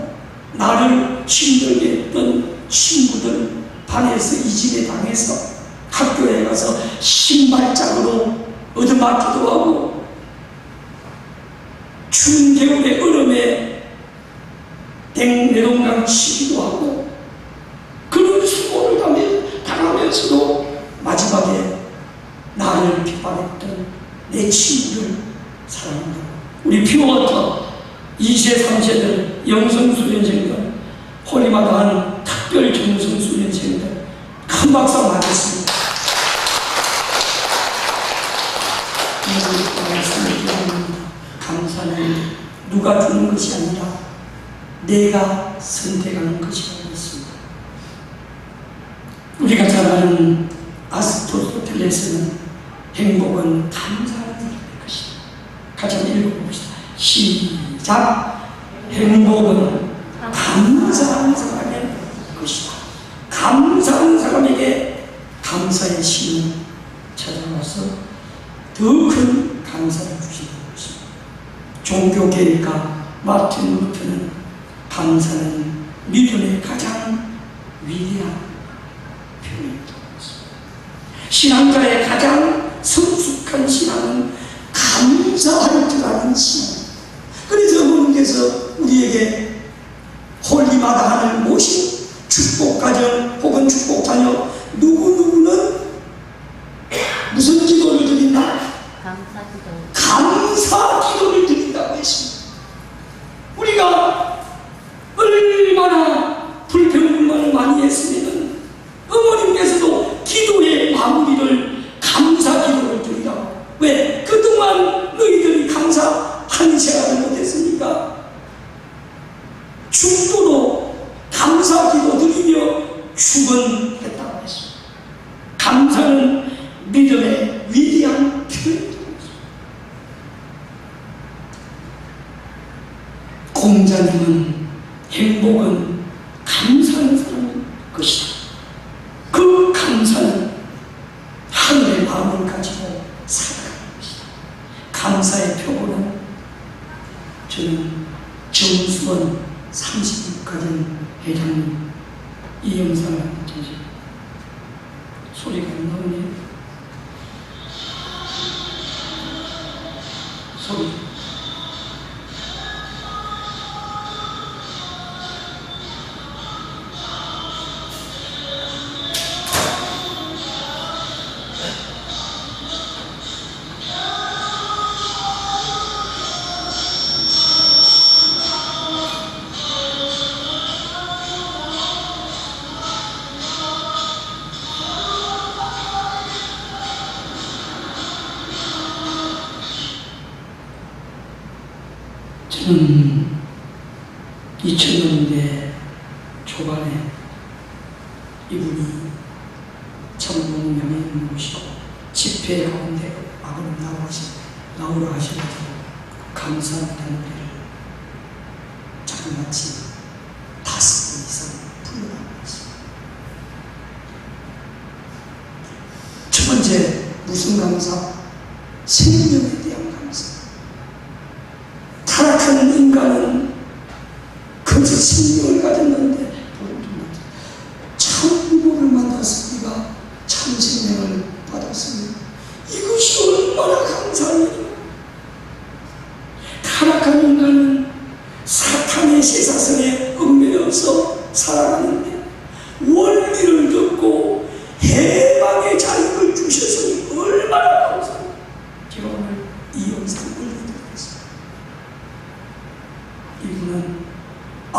나를 힘들게 했던 친구들 반에서 이직에 당해서 학교에 가서 신발짝으로 얻어맞기도 하고 추운 겨울에 얼음에 냉동강 치기도 하고 그런 수고를 당하면서도 마지막에 나를 핍박했던 내 친구를 사랑한다. 우리 퓨어터 2세, 3세들 영성수련생들, 홀리마다한 특별 정성수련생들 큰 박수 맞겠습니다. 감사는 누가 주는 것이 아니라 내가 선택하는 것이라고 했습니다. 우리가 잘 아는 아리스토텔레스는 행복은 감사하는 일일 것이다. 같이 한번 읽어봅시다. 시작. 행복은 감사하는 사람의 것이다. 감사하는 사람에게 감사의 신이 찾아와서 더 큰 감사를 주시는 것입니다. 종교개혁가 마틴 루터는 감사는 믿음의 가장 위대한 표현이었다고 했습니다. 신앙자의 가장 성숙한 신앙은 감사할 줄 아는 신앙입니다. 그래서 어머님께서 우리에게 홀리마다한을 모신 축복가정 혹은 축복자녀 누구누구는 무슨 기도를 드린다? 감사 기도를 드린다고 했습니다. 우리가 얼마나 불평불만을 많이 했으면 어머님께서도 기도의 마무리를 감사 기도를 드리라고. 왜? 그동안 너희들이 감사하는 생활을 못했으니까 죽도록 감사 기도 드리며 축원했다고 했습니다. 감사는 믿음의 위대한 표현입니다. 공자님은 행복은 감사하는 사람의 것이다. 그 감사는 하늘의 마음을 가지고 살아가는 것이다. 감사의 표본은 저는 정수원 30가정 회장님 이 영상을 보죠. 소리가 안 나오네요. 소리. 저는 2000년대 초반에 이분이 천공명에 있는 곳이고 집회 가운데 마음을 나오라 하셔가지고 감사합니다는 노래를 자그마치 5번 이상 불러나온 것입니다. 첫 번째 무슨 감사? 생명에 대한 감사. 타락한 인간은 거짓 생명을 가졌는데 참 부모를 만나서 우리가 참 생명을 받았습니다. 이것이 얼마나 감사한 일이에요. 타락한 인간은 사탄의 쇠사슬에 얽매여서 살아가는데 원리를 듣고 해방의 자유를 주셨으니 얼마나 감사합니다. 제가 오늘 이 영상을 올려드리겠습니다. 이분은 9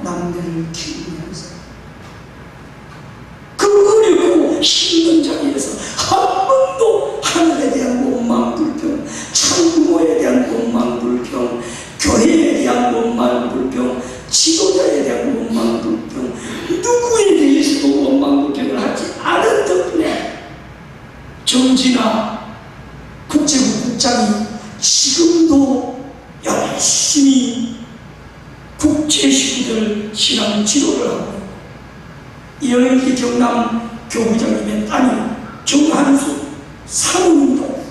남매를 키우면서 그 어렵고 힘든 자리에서 한 번도 하늘에 대한 원망 불평, 참부모에 대한 원망 불평, 교회에 대한 원망 불평, 지도자에 대한 원망 불평, 누구에 대해서도 원망 불평을 하지 않은 덕분에 정진아 국제국 국장이 지금도 열심히 국제시구들 신앙 지도를 하고 이영기 경남 교부장님의 따님 정한수 사모님도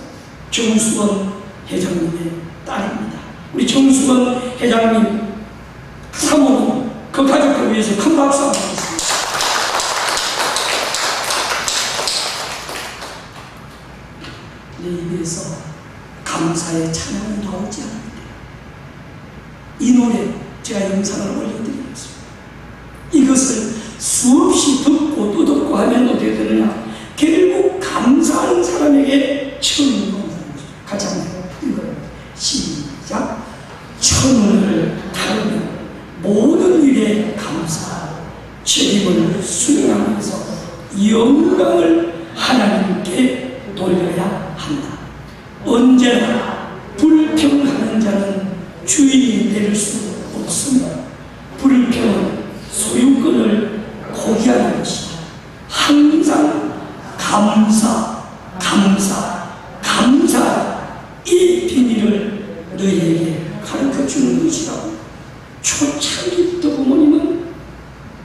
정수원 회장님의 딸입니다. 우리 정수원 회장님 사모님 그 가족들 위해서 큰 박수 한번 하겠습니다. 내 입에서 감사의 찬양이 나오지 않는데 이 노래 제가 영상을 올려드리겠습니다. 이것을 수없이 듣고 또 듣고 하면 어떻게 되느냐? 결국 감사하는 사람에게 천이 온다는 거죠. 같이 한번 읽어요. 시작. 천을 다루며 모든 일에 감사하고 책임을 수행하면서 영광을 하나님께 돌려야 한다. 언제나 불평하는 자는 주인이 될 수 없으며 불평은 소유권을 포기하는 것이다. 항상 감사 이 비밀을 너희에게 가르쳐주는 것이라고 초창기부터 부모님은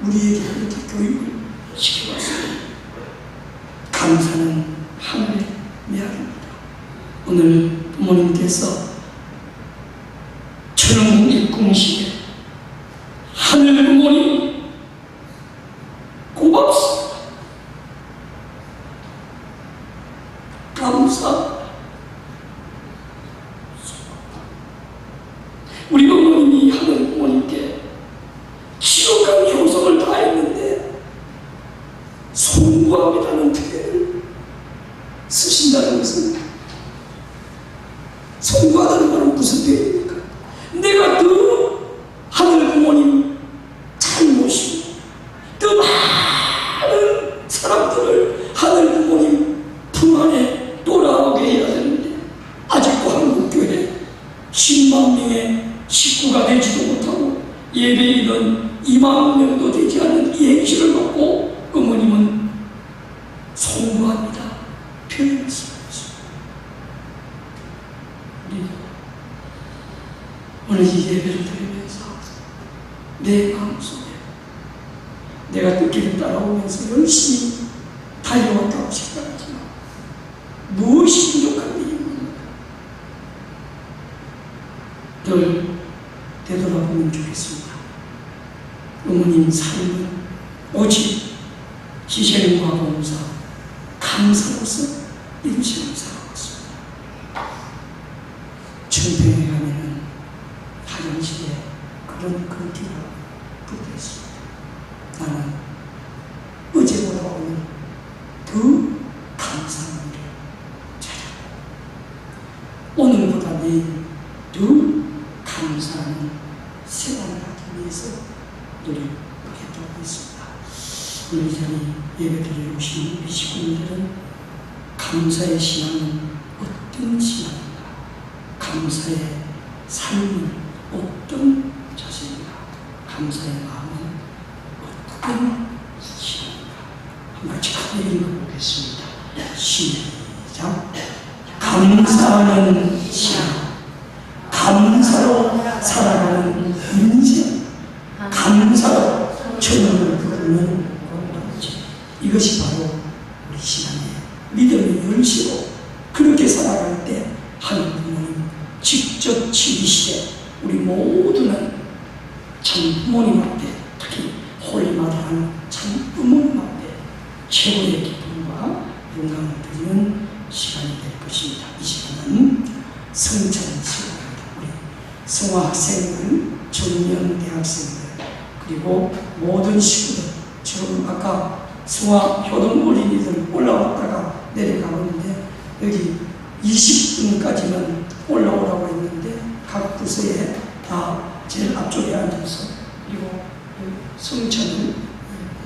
우리에게 그렇게 교육을 시켜왔습니다. 감사는 하늘의 메아리입니다. 오늘 부모님께서 천왕국 입궁식에 하늘 부모님 고맙습니다. 감사. 우리 부모님이 하늘 부모님께 지독한 효성을 다했는데 송구합니다는 표현을 쓰신다는 것은 송구하다는 말은 무슨 표현입니까? 내가 더 하늘 부모님 잘 모시고 더 많은 사람들을 하늘 부모님 품 안에 돌아오게 해야 되는데 아직도 한국교회 10만 명의 식구가 되지도 못하고 예배인은 2만 명도 되지 않는 이 행실을 놓고 어머님은 송구합니다 표현했습니다. 오늘 이 예배를 드리면서 내 마음속에 내가 뜻기를 따라오면서 열심히 달려왔다고 생각하지만 무엇이 부족한 일입니까? 늘 되돌아보면 좋겠습니다. 어머님 삶은 오직 희생과 봉사, 감사로서 이루시는 살아왔습니다. 천평에 가면은 화장실에 그런 글귀가 붙어 있습니다. 나는 어제보다 오늘 더 감사한 일을 찾았고 오늘보다 내일 더 감사하는 세상을 하기 위해서 노력하겠다고 했습니다. 오늘 이 자리에 예배드리러 오신 우리 식구님들은 감사의 신앙은 어떤 신앙인가? 감사의 삶은 어떤 자세인가? 감사의 마음은 어떤 신앙인가? 한 같이 크게 읽어보겠습니다. 시작. 감사하는 신앙, 감사로 살아가는 인생, 감사로 천국을 부르는 공동체. 이것이 바로 우리 신앙의 믿음의 열쇠로 그렇게 살아갈 때 하나님 부모님 직접 지키시되 우리 모두는 참 부모님 앞에 특히 홀리마다하는 참 부모님 앞에 최고의 기쁨과 영광을 드리는 시간이 될 것입니다. 이 시간은 성찬 시간입니다. 우리 성화학생들, 청년 대학생들 그리고 모든 식구들 지금 아까 성화효동 어린이들 올라왔다가 내려가는데 여기 20분까지는 올라오라고 했는데 각 부서에 다 제일 앞쪽에 앉아서 그리고 성찬을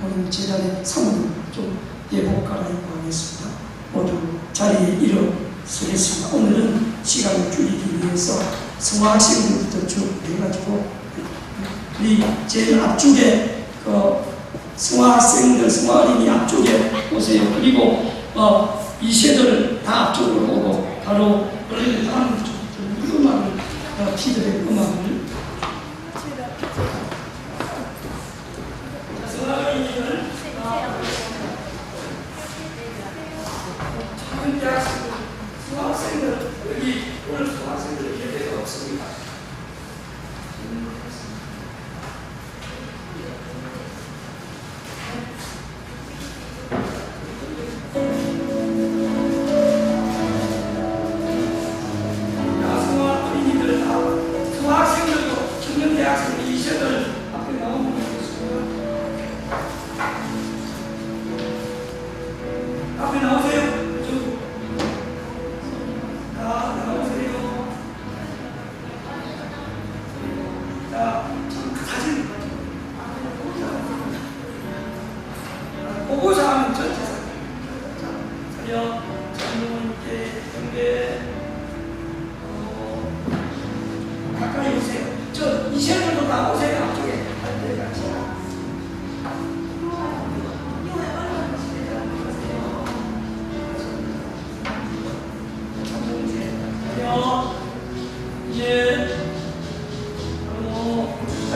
오늘 제자리 사모님 좀 예복 갈아입고 하겠습니다. 모두 자리에 일어서겠습니다. 오늘은 시간을 줄이기 위해서 성화학생들부터 쭉 해가지고 우리 제일 앞쪽에 성화학생들, 성화어린이 앞쪽에 오세요. 그리고 이세들 다 앞쪽으로 오고 바로 어린이 다음 음악을 피드백 음악을 성화어린이들 작은 대학생들, 성화학생들 여기 오늘 성화학생들 예배가 없습니다.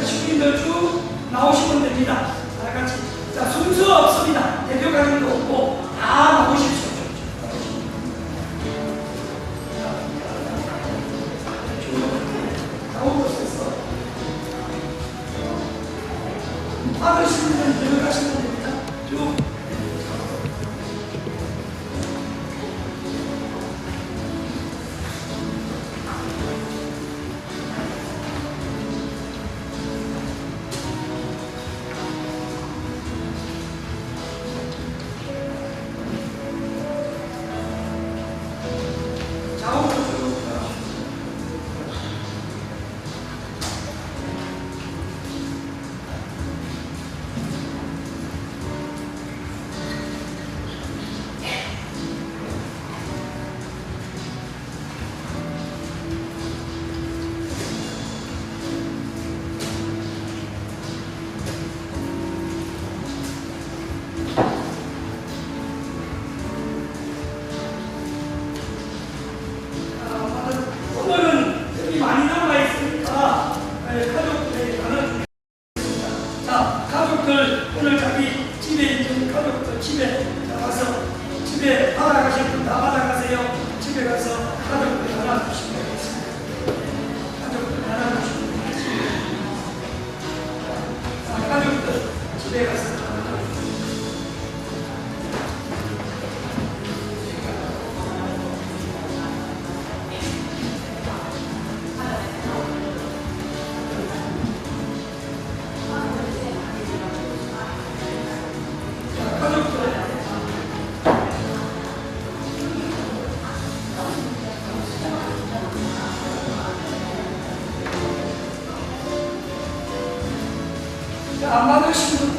식구님들 쭉 나오시면 됩니다. 다 같이. 자, 순서 없습니다. 대표관님도 없고 다 나오십시오. 받으시는 분은 들어가시면 됩니다. 쭉. 안 받으신 분.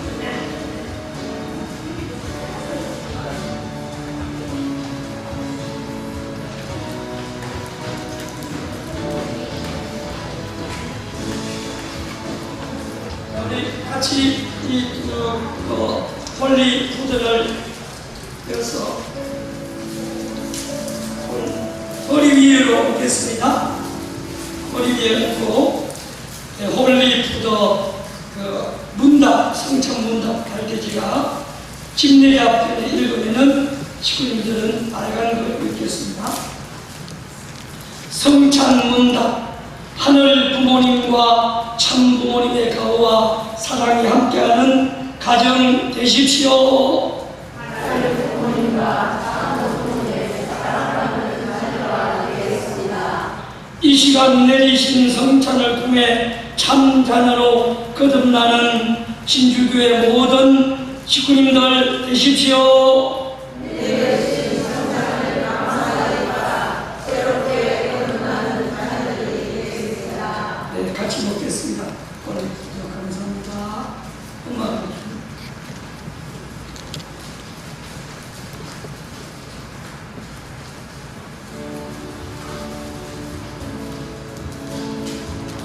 우리 같이 홀리 푸드를 여서 허리 위로 오겠습니다. 허리 위에 놓고 홀리 푸드 문답, 성찬 문답 갈대지가 집내리 앞에 읽으면은 식구님들은 빨간 걸 읽겠습니다. 성찬 문답. 하늘 부모님과 참 부모님의 가호와 사랑이 함께하는 가정 되십시오. 하늘 부모님과 참 부모님의 사랑하는 가정가 되겠습니다. 이 시간 내리신 성찬을 통해 참 자녀로 거듭나는 진주교회 모든 식구님들 되십시오. 같이 먹겠습니다. 감사합니다. 엄마.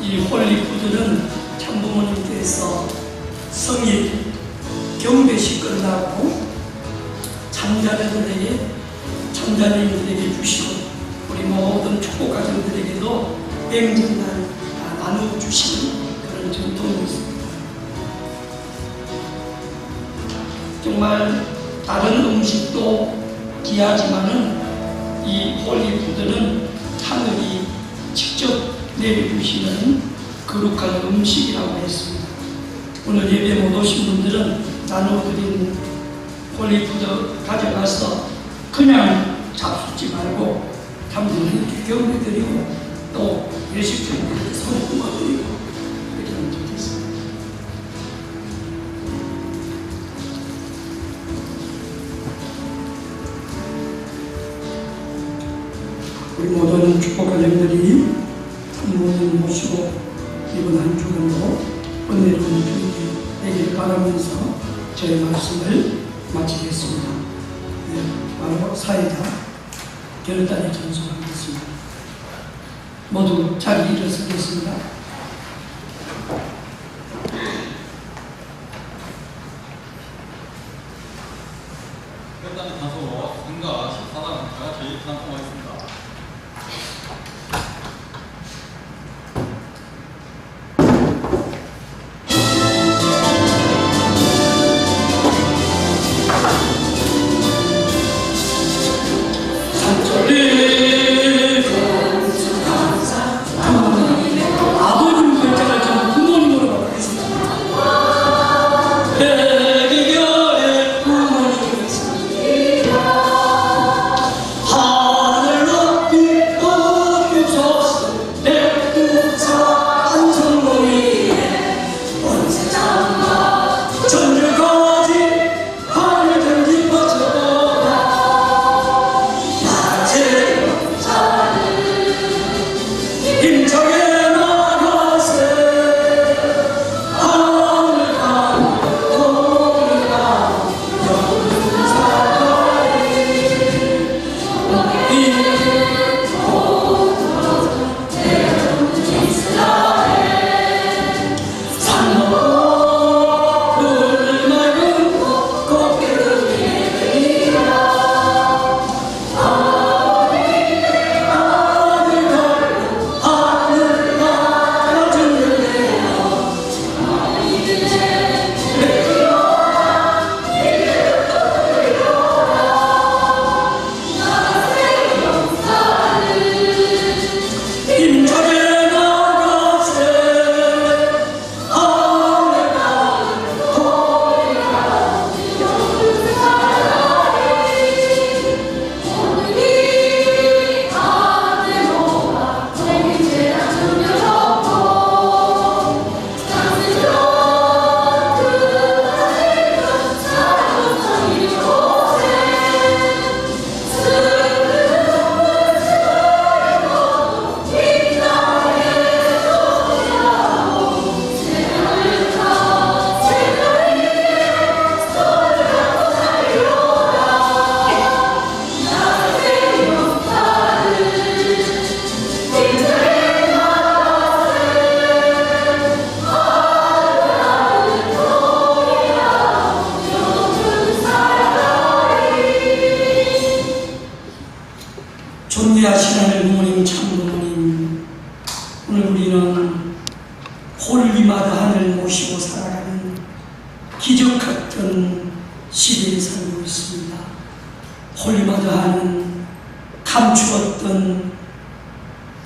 이 홀리푸드는 참부모님께서 성일 경배식 끝나고 참자녀들에게 참자님들에게 주시고 우리 모든 축복 가정들에게도 맹전날 나눠주시는 그런 전통이 있습니다. 정말 다른 음식도 귀하지만은 이 홀리푸드는 하늘이 직접 내려주시는 거룩한 음식이라고 했습니다. 오늘 예배 못 오신 분들은 나눠드린 홀리푸드 가져가서 그냥 잡수지 말고 참부모님께 경배드리고 또 예식주님께 손 뿜어드리고 이렇게 하면 좋겠습니다. 우리 모든 축복 가정들이 참부모님 모시고 이번 한 주간도 은혜로운 주님이 되기를 바라면서 저의 말씀을 마치겠습니다. 네, 바로 사회자 결단에 전수하겠습니다. 모두 자리 일어서겠습니다. 결단의 단서로 승가 14단 다 같이 단통하겠습니다. 아버님 글자를 좀 부모님으로 바꾸겠습니다. 대기결의 부모님이겠습니다. 하늘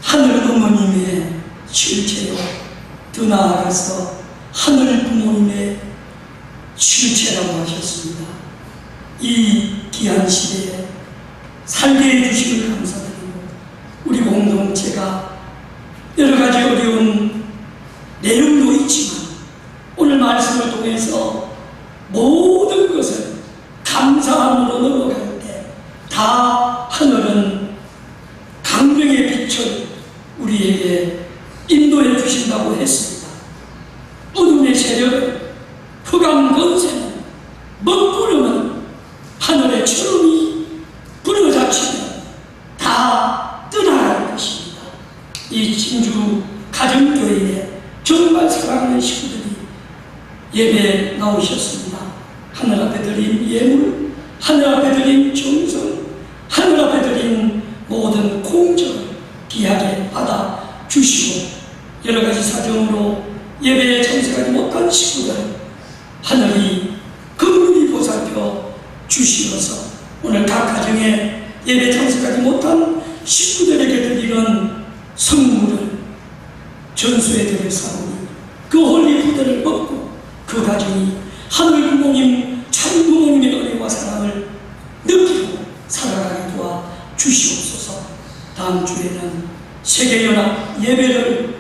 하늘 어머님의 실체요, 더 나아가서 하늘 부모님의 실체라고 하셨습니다. 이 귀한 시대에 살게 해주시길 감사드리고, 우리 공동체가 여러 가지 어려운 내용도 있지만 오늘 말씀을 통해서 모든 것을 감사함으로 넘어갈 때 다 하늘은 강명의 빛을 우리에게 인도해 주신다고 했습니다. 어둠의 세력은, 흑암 권세는, 먹구름은 하늘의 처음이 부러잡히면 다 떠나갈 것입니다. 이 진주 가정교회에 정말 사랑하는 식구들이 예배에 나오셨습니다. 하늘 앞에 드린 예물, 하늘 앞에 드린 정성, 하늘 앞에 드린 모든 공적을 귀하게 받아 주시고, 여러 가지 사정으로 예배에 참석하지 못한 식구들 하늘이 긍휼히 보살펴 주시어서 오늘 각 가정에 예배 참석하지 못한 식구들에게 드리는 선물을 전수해 드렸사오니 그 홀리푸드를 먹고 그 가정이 하늘 부모님, 참 부모님의 은혜와 사랑을 느끼고 살아가게 도와 주시옵소서. 다음 주에는 세계연합 예배를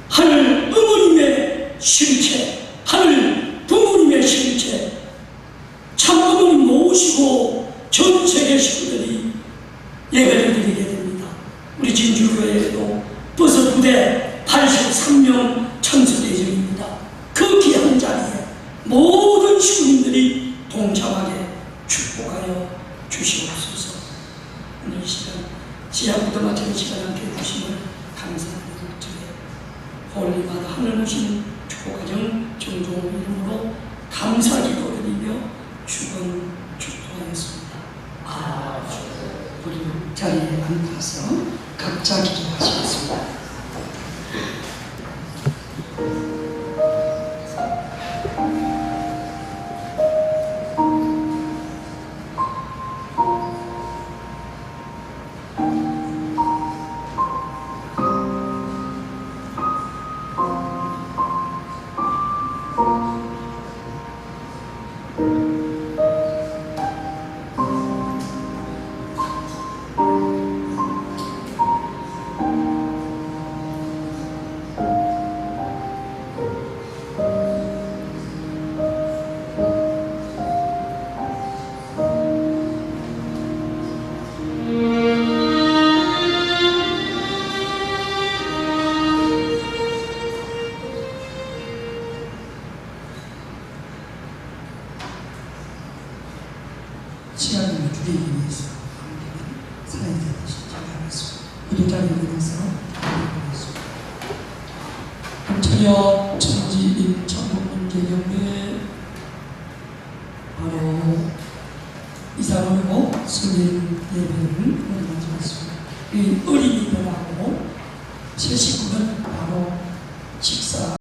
하늘 어머님의 실체, 하늘 부모님의 실체, 참 어머님 모시고 전 세계 식구들이 예배를 드리게 됩니다. 우리 진주교회에도 벌써 부대 83명 참석 예정입니다. 그 귀한 자리에 모든 식구님들이 동참하게 축복하여 주시옵소서. 오늘 이 시간 지하부터 마치는 시간 함께 해주심을 감사드리고 홀리마다 하늘 오신 축복가정 정종 이름으로 감사 기도드리며 축복하였습니다. 우리 자리에 앉아서 각자 기도하시겠습니다. 시간을 줄이기 위해서 살아야 되듯이 잘하겠습니다. 우리 자리에 일어나서 기도하겠습니다. 감천여 천지인 천국민 개경에 바로 이사로고 승인 예배를 마치겠습니다. 이 어린이들하고 제 식구는 바로 식사